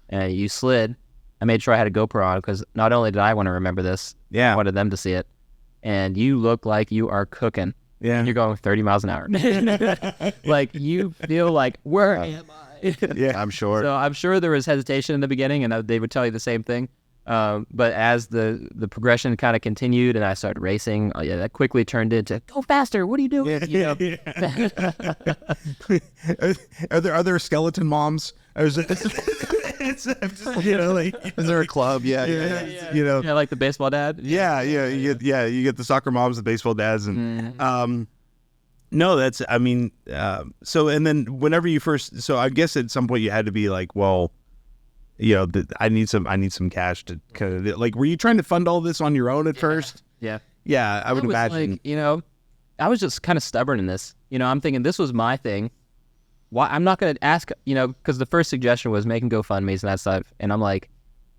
and you slid. I made sure I had a GoPro on, because not only did I want to remember this, I wanted them to see it. And you look like you are cooking. Yeah. And you're going 30 miles an hour. Like, you feel like, where am I? Yeah, I'm sure. So I'm sure there was hesitation in the beginning, and they would tell you the same thing. But as the progression kind of continued and I started racing, that quickly turned into, go faster, what are you doing? Yeah. Are there skeleton moms? Or is it, is there a club? Yeah. Yeah, like the baseball dad. Yeah. You get the soccer moms, the baseball dads, and no, that's, so, and then whenever you first, so I guess at some point you had to be like, well, I need some cash to kind of, like, were you trying to fund all this on your own at first? Yeah. Yeah, I would imagine. Like, I was just kind of stubborn in this. I'm thinking this was my thing. Why? I'm not going to ask, because the first suggestion was making GoFundMes and that stuff. And I'm like,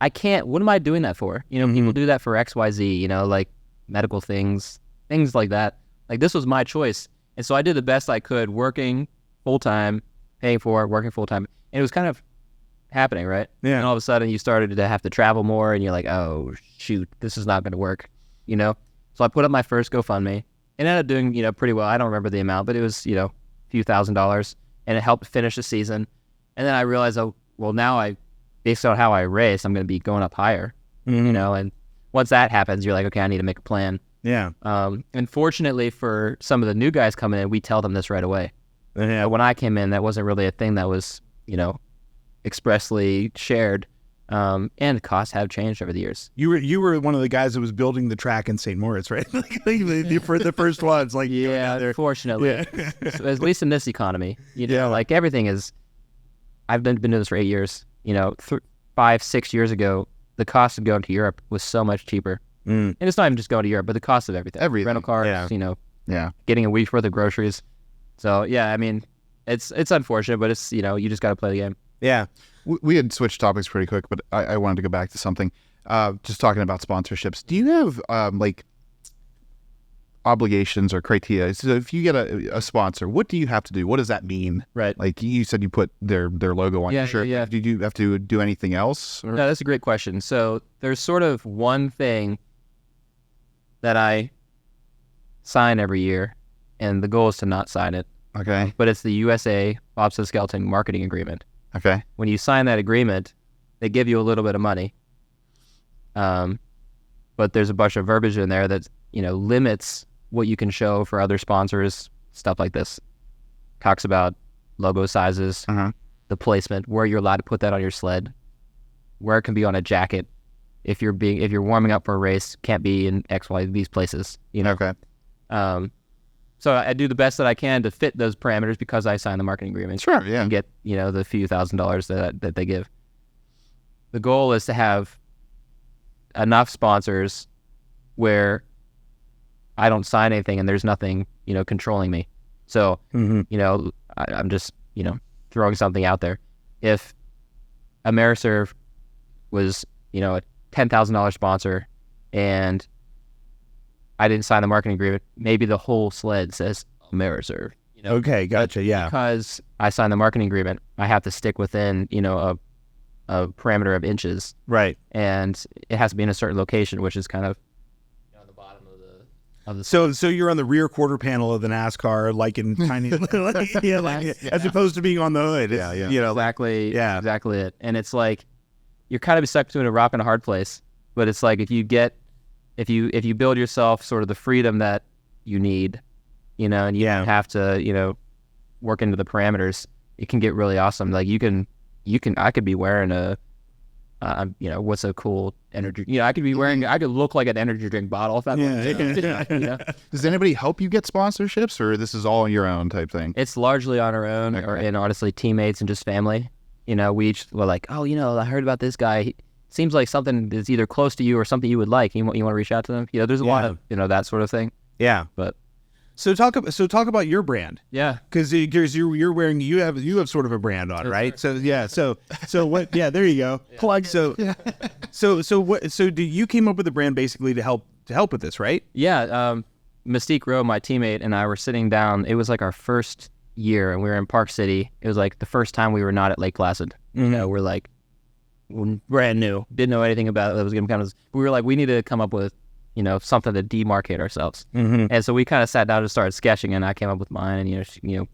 I can't, what am I doing that for? People do that for XYZ, like medical things like that. Like, this was my choice. And so I did the best I could, working full-time, paying for it, working full-time. And it was kind of happening, right? Yeah. And all of a sudden you started to have to travel more, and you're like, oh, shoot, this is not going to work, So I put up my first GoFundMe, and ended up doing, pretty well. I don't remember the amount, but it was, a few $1,000s, and it helped finish the season. And then I realized, oh, well, now based on how I race, I'm going to be going up higher, and once that happens, you're like, okay, I need to make a plan. Yeah. And fortunately for some of the new guys coming in, we tell them this right away. Yeah. When I came in, that wasn't really a thing that was, expressly shared. And the costs have changed over the years. You were one of the guys that was building the track in St. Moritz, right? For the first ones, like, yeah, unfortunately. Yeah. So at least in this economy, Yeah. like, everything is. I've been doing this for 8 years. 5-6 years ago, the cost of going to Europe was so much cheaper. And it's not even just going to Europe, but the cost of everything. Rental cars, getting a week's worth of groceries. So yeah, it's unfortunate, but it's you just got to play the game. Yeah. We had switched topics pretty quick, but I wanted to go back to something. Just talking about sponsorships. Do you have like obligations or criteria? So if you get a sponsor, what do you have to do? What does that mean? Right. Like you said, you put their logo on your shirt. Yeah. Do you have to do anything else? Or? No, that's a great question. So there's sort of one thing that I sign every year, and the goal is to not sign it. Okay. But it's the USA Bobsled Skeleton Marketing Agreement. Okay. When you sign that agreement, they give you a little bit of money. But there's a bunch of verbiage in there that, limits what you can show for other sponsors, stuff like this. Talks about logo sizes, the placement, where you're allowed to put that on your sled, where it can be on a jacket. If you're warming up for a race, can't be in X, Y, these places, Okay. So I do the best that I can to fit those parameters because I signed the marketing agreement. Sure, yeah. And get, the few $1,000s that they give. the goal is to have enough sponsors where I don't sign anything and there's nothing, controlling me. So, I'm just, throwing something out there. If AmeriServ was, a $10,000 sponsor and I didn't sign the marketing agreement, maybe the whole sled says AmeriServ. Okay, gotcha. Yeah. Because I signed the marketing agreement, I have to stick within, a parameter of inches. Right. And it has to be in a certain location, which is kind of on the bottom of the. So you're on the rear quarter panel of the NASCAR, like in tiny, as opposed to being on the hood. Yeah. Exactly. Yeah. Exactly it. And it's like you're kind of stuck between a rock and a hard place. But it's like if you build yourself sort of the freedom that you need, and you don't have to, work into the parameters, it can get really awesome. Like I could be wearing what's a cool energy, I could look like an energy drink bottle if that Does anybody help you get sponsorships, or this is all on your own type thing? It's largely on our own, and honestly teammates and just family. We each were like, oh, I heard about this guy. He seems like something that's either close to you or something you would like. You want to reach out to them? There's a lot of, that sort of thing. Yeah. But So talk about your brand. Yeah. Because you're wearing, you have sort of a brand on, right? So yeah. So what? Yeah. There you go. Plug. So you came up with the brand basically to help with this, right? Yeah. Mystique Rowe, my teammate, and I were sitting down. It was like our first year, and we were in Park City. It was like the first time we were not at Lake Placid. We're like brand new, didn't know anything about it. That was going to come. We were like, we need to come up with something to demarcate ourselves. And so we kind of sat down and started sketching, and I came up with mine, and she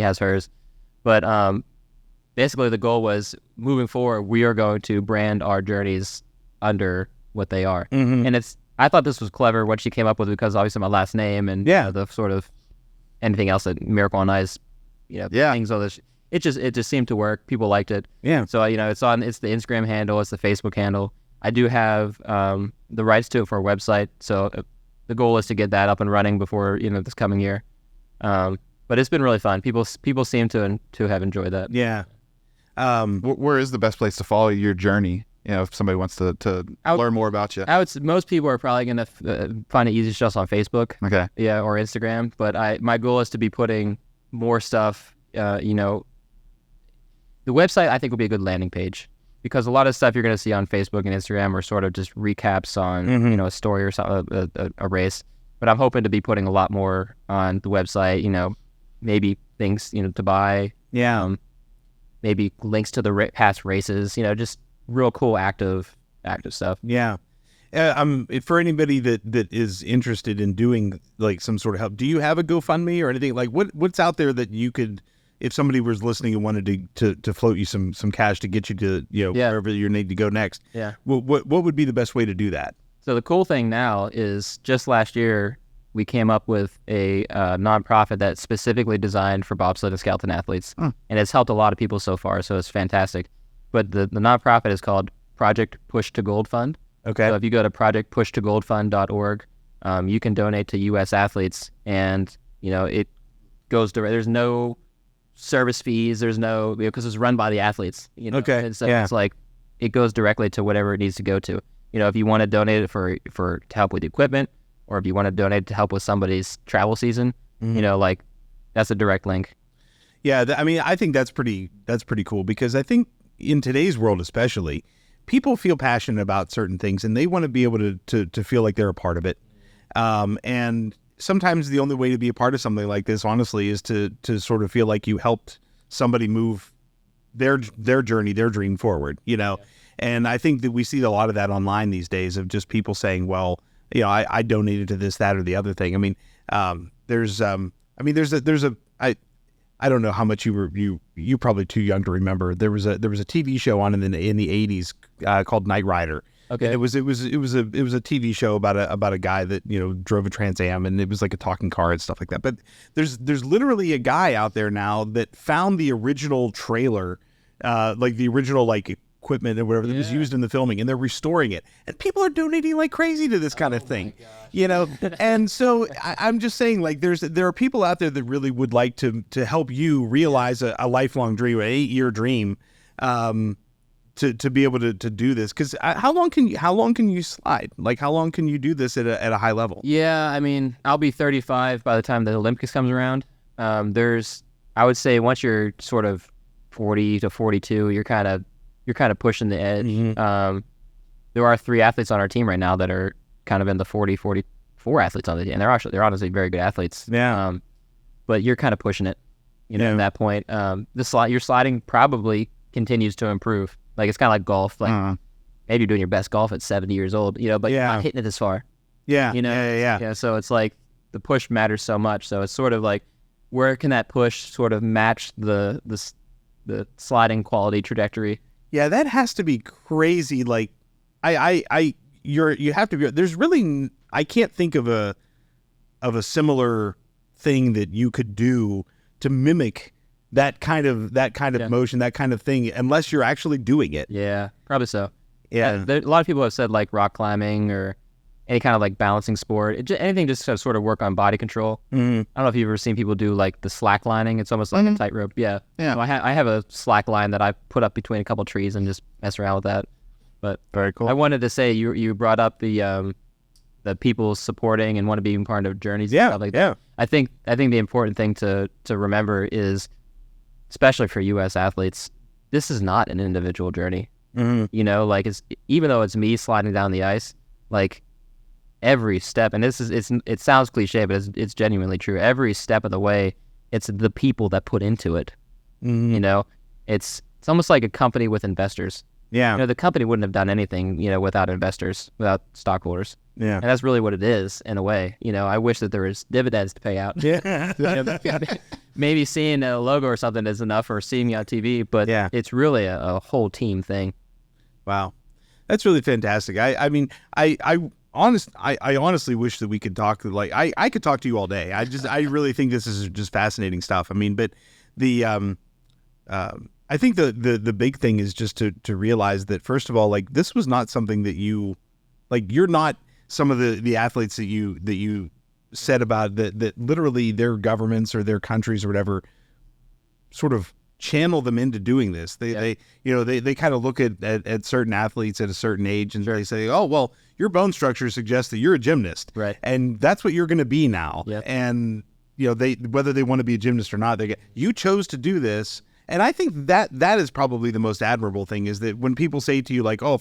has hers. But basically the goal was moving forward, we are going to brand our journeys under what they are. And I thought this was clever what she came up with, because obviously my last name and the sort of anything else that Miracle on Ice, things all this. It just seemed to work. People liked it. Yeah. So it's the Instagram handle, it's the Facebook handle. I do have the rights to it for a website, so the goal is to get that up and running before this coming year. But it's been really fun. People seem to have enjoyed that. Yeah. Where is the best place to follow your journey? If somebody wants to learn more about you. Most people are probably going to find it easiest just on Facebook. Okay. Yeah, or Instagram. But my goal is to be putting more stuff. The website I think will be a good landing page, because a lot of stuff you're going to see on Facebook and Instagram are sort of just recaps on a story or something, a race. But I'm hoping to be putting a lot more on the website. Maybe things to buy. Yeah. Maybe links to the past races. Just real cool active stuff. Yeah. For anybody that is interested in doing like some sort of help, do you have a GoFundMe or anything? Like what's out there that you could, if somebody was listening and wanted to float you some cash to get you to wherever you need to go next? Yeah. What would be the best way to do that? So the cool thing now is, just last year we came up with a nonprofit that's specifically designed for bobsled and skeleton athletes, and it's helped a lot of people so far. So it's fantastic. But the nonprofit is called Project Push to Gold Fund. Okay. So if you go to projectpushtogoldfund.org, you can donate to U.S. athletes, and it goes direct. There's no service fees. There's no, because it's run by the athletes. Okay. And so it's like it goes directly to whatever it needs to go to. If you want to donate it for to help with equipment, or if you want to donate to help with somebody's travel season, that's a direct link. Yeah, I think that's pretty cool, because I think in today's world especially, people feel passionate about certain things, and they want to be able to feel like they're a part of it. And sometimes the only way to be a part of something like this, honestly, is to sort of feel like you helped somebody move their journey, their dream forward, Yeah. And I think that we see a lot of that online these days, of just people saying, well, I donated to this, that, or the other thing. I don't know how much you probably too young to remember. There was a TV show on in the 80s called Knight Rider. Okay. And it was a TV show about a guy that drove a Trans Am, and it was like a talking car and stuff like that. But there's literally a guy out there now that found the original trailer, like the original equipment or whatever that was used in the filming, and they're restoring it, and people are donating like crazy to this kind of thing. And so I'm just saying, there are people out there that really would like to help you realize a lifelong dream, an 8-year dream, to be able to do this? Because how long can you slide? Like, how long can you do this at a high level? Yeah, I mean, I'll be 35 by the time the Olympics comes around. I would say once you're sort of 40 to 42, you're kind of pushing the edge. Mm-hmm. There are 3 athletes on our team right now that are kind of in the 40, 44 athletes on the team, and they're honestly very good athletes. Yeah. But you're kind of pushing it, at that point. Your sliding probably continues to improve. Like, it's kind of like golf. Like, maybe you're doing your best golf at 70 years old, but you're not hitting it as far. Yeah. Yeah. So it's like the push matters so much. So it's sort of like, where can that push sort of match the sliding quality trajectory? Yeah, that has to be crazy. Like, you have to be. There's really, I can't think of a similar thing that you could do to mimic that kind of motion, that kind of thing, unless you're actually doing it. Yeah, probably so. Yeah, a lot of people have said like rock climbing or any kind of like balancing sport, anything just to sort of work on body control. Mm-hmm. I don't know if you've ever seen people do like the slack lining. It's almost like a tightrope. Yeah. Yeah. So I have a slack line that I put up between a couple trees and just mess around with that. But very cool. I wanted to say you brought up the people supporting and want to be part of journeys. And stuff like that. I think the important thing to remember is, especially for U.S. athletes, this is not an individual journey. Mm-hmm. Like, it's, even though it's me sliding down the ice, like every step, and it sounds cliche, but it's genuinely true. Every step of the way, it's the people that put into it. Mm-hmm. It's almost like a company with investors. Yeah. The company wouldn't have done anything, without investors, without stockholders. Yeah. And that's really what it is, in a way. I wish that there was dividends to pay out. Yeah. Maybe seeing a logo or something is enough, or seeing me on TV, but it's really a whole team thing. Wow. That's really fantastic. I mean, I honestly wish that we could talk, like, I could talk to you all day. I really think this is just fascinating stuff. I mean, but I think the big thing is just to realize that, first of all, like, this was not something that you're not some of the athletes that you said about that literally their governments or their countries or whatever sort of channel them into doing this. They kind of look at certain athletes at a certain age and they say, oh, well, your bone structure suggests that you're a gymnast, right? And that's what you're going to be now. Yep. And they, whether they want to be a gymnast or not, you chose to do this. And I think that is probably the most admirable thing, is that when people say to you, like, oh,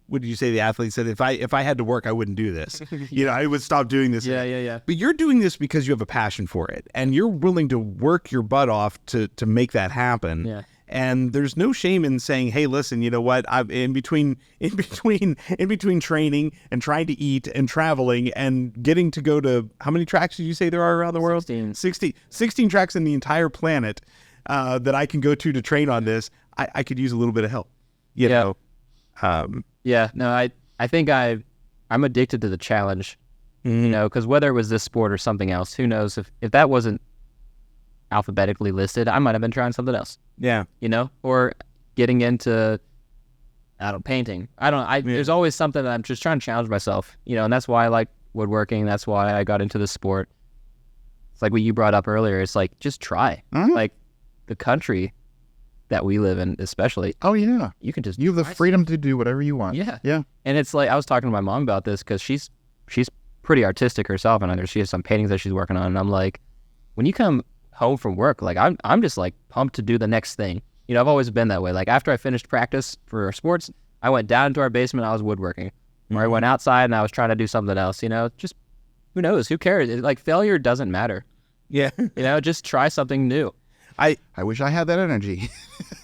what did you say the athlete said? If I had to work, I wouldn't do this. I would stop doing this. Yeah. But you're doing this because you have a passion for it, and you're willing to work your butt off to make that happen. Yeah. And there's no shame in saying, hey, listen, you know what? I'm in between training and trying to eat and traveling and getting to go to, how many tracks did you say there are around the world? 16 tracks in the entire planet that I can go to train on this. I could use a little bit of help. You know. I think I'm addicted to the challenge, because whether it was this sport or something else, who knows, if that wasn't alphabetically listed, I might have been trying something else. Yeah. Or getting into, painting. There's always something that I'm just trying to challenge myself, and that's why I like woodworking. That's why I got into the sport. It's like what you brought up earlier. It's like, just try. Mm-hmm. Like, the country that we live in, especially. Oh yeah, you can just. You have the freedom to do whatever you want. Yeah. And it's like, I was talking to my mom about this because she's pretty artistic herself, and she has some paintings that she's working on. And I'm like, when you come home from work, like, I'm just like pumped to do the next thing. I've always been that way. Like, after I finished practice for our sports, I went down into our basement. I was woodworking, or I went outside and I was trying to do something else. Just, who knows? Who cares? Like, failure doesn't matter. Yeah. Just try something new. I wish I had that energy.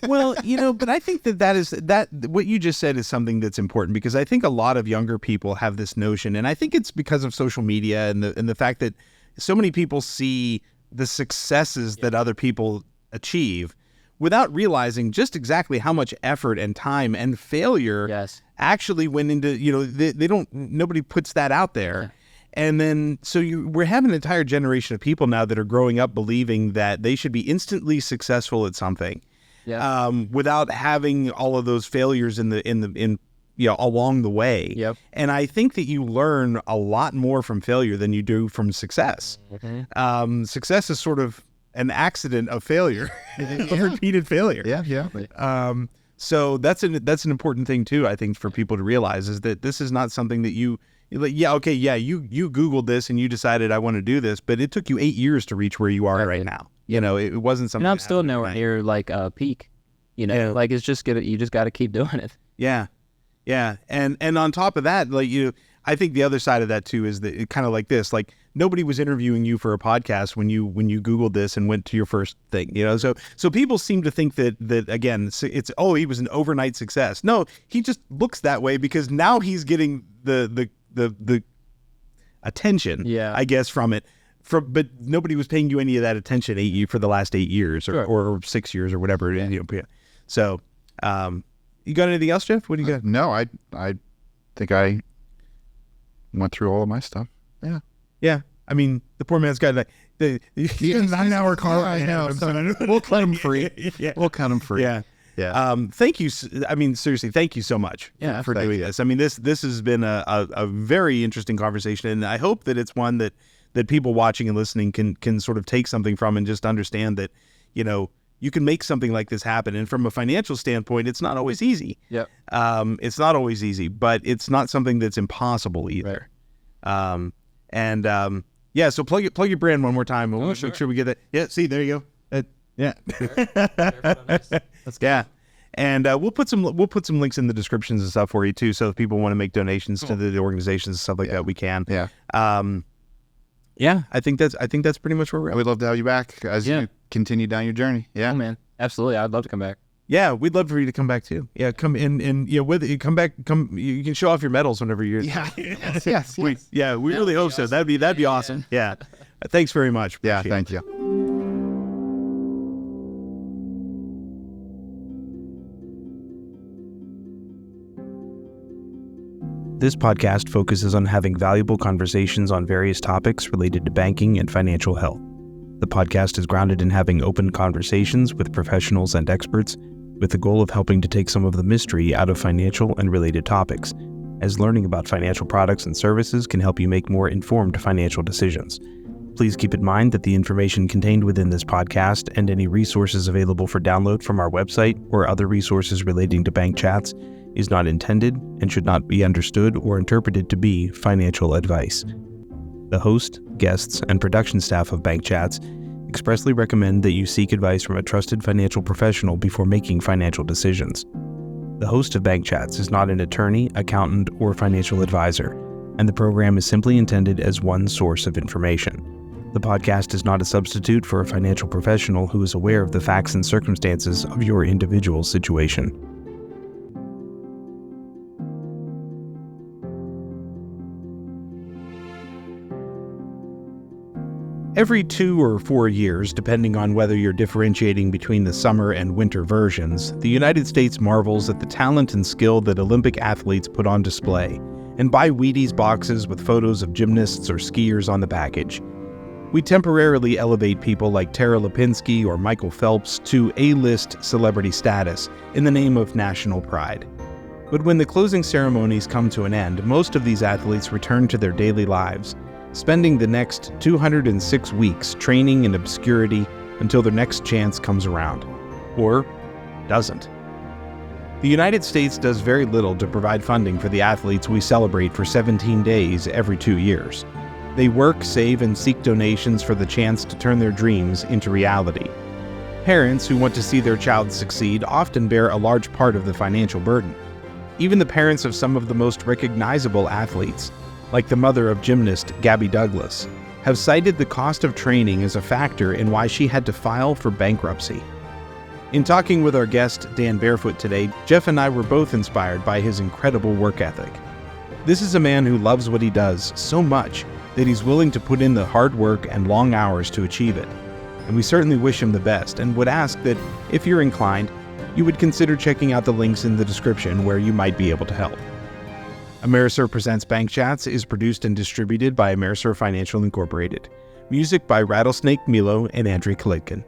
Well, but I think that what you just said is something that's important, because I think a lot of younger people have this notion, and I think it's because of social media and the fact that so many people see the successes that other people achieve without realizing just exactly how much effort and time and failure actually went into, nobody puts that out there. Yeah. And then, so we're having an entire generation of people now that are growing up believing that they should be instantly successful at something, without having all of those failures along the way. Yep. And I think that you learn a lot more from failure than you do from success. Mm-hmm. Success is sort of an accident of failure, of repeated failure. Yeah. So that's an important thing too, I think, for people to realize, is that this is not something that you Googled this and you decided I want to do this, but it took you 8 years to reach where you are right now. It wasn't something. And I'm still nowhere near like a peak. Like it's just you just got to keep doing it. Yeah. And on top of that, I think the other side of that too is that it kind of like this, like nobody was interviewing you for a podcast when you Googled this and went to your first thing, so people seem to think that again, it's, he was an overnight success. No, he just looks that way because now he's getting the attention, I guess, from it. But nobody was paying you any of that attention for the last 8 years or 6 years or whatever. So, you got anything else, Jeff? What do you got? No, I think I went through all of my stuff. Yeah. I mean, the poor man's got the 9-hour car ride now. We'll cut him free. We'll cut him free. Yeah. Thank you. I mean, seriously, thank you so much for doing this. I mean, this has been a very interesting conversation, and I hope that it's one that people watching and listening can sort of take something from and just understand that, you can make something like this happen. And from a financial standpoint, it's not always easy. Yep. It's not always easy, but it's not something that's impossible either. Right. So plug your brand one more time. We'll make sure we get that. Yeah, see, there you go. That's good. Yeah. And we'll put some links in the descriptions and stuff for you too, so if people want to make donations to the organizations and stuff like that, we can. Yeah. I think that's pretty much where we're at. We'd love to have you back as you continue down your journey. Yeah, oh, man, absolutely. I'd love to come back. Yeah, we'd love for you to come back too. Yeah, come in and come back. You can show off your medals whenever you're. Yeah. Yes. We really hope so. That'd be awesome. Yeah. Thanks very much. Yeah. Appreciate Thank you. This podcast focuses on having valuable conversations on various topics related to banking and financial health. The podcast is grounded in having open conversations with professionals and experts, with the goal of helping to take some of the mystery out of financial and related topics, as learning about financial products and services can help you make more informed financial decisions. Please keep in mind that the information contained within this podcast and any resources available for download from our website or other resources relating to bank chats is not intended and should not be understood or interpreted to be financial advice. The host, guests, and production staff of Bank Chats expressly recommend that you seek advice from a trusted financial professional before making financial decisions. The host of Bank Chats is not an attorney, accountant, or financial advisor, and the program is simply intended as one source of information. The podcast is not a substitute for a financial professional who is aware of the facts and circumstances of your individual situation. Every 2 or 4 years, depending on whether you're differentiating between the summer and winter versions, the United States marvels at the talent and skill that Olympic athletes put on display and buy Wheaties boxes with photos of gymnasts or skiers on the package. We temporarily elevate people like Tara Lipinski or Michael Phelps to A-list celebrity status in the name of national pride. But when the closing ceremonies come to an end, most of these athletes return to their daily lives, spending the next 206 weeks training in obscurity until their next chance comes around. Or doesn't. The United States does very little to provide funding for the athletes we celebrate for 17 days every 2 years. They work, save, and seek donations for the chance to turn their dreams into reality. Parents who want to see their child succeed often bear a large part of the financial burden. Even the parents of some of the most recognizable athletes, like the mother of gymnast Gabby Douglas, have cited the cost of training as a factor in why she had to file for bankruptcy. In talking with our guest, Dan Barefoot, today, Jeff and I were both inspired by his incredible work ethic. This is a man who loves what he does so much that he's willing to put in the hard work and long hours to achieve it. And we certainly wish him the best and would ask that, if you're inclined, you would consider checking out the links in the description where you might be able to help. AmeriServ Presents Bank Chats is produced and distributed by AmeriServ Financial Incorporated. Music by Rattlesnake Milo and Andrei Kalitkin.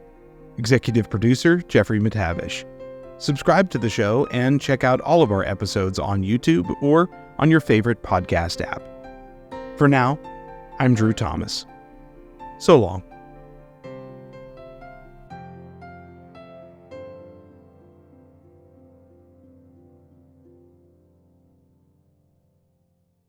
Executive producer, Jeffrey McTavish. Subscribe to the show and check out all of our episodes on YouTube or on your favorite podcast app. For now, I'm Drew Thomas. So long.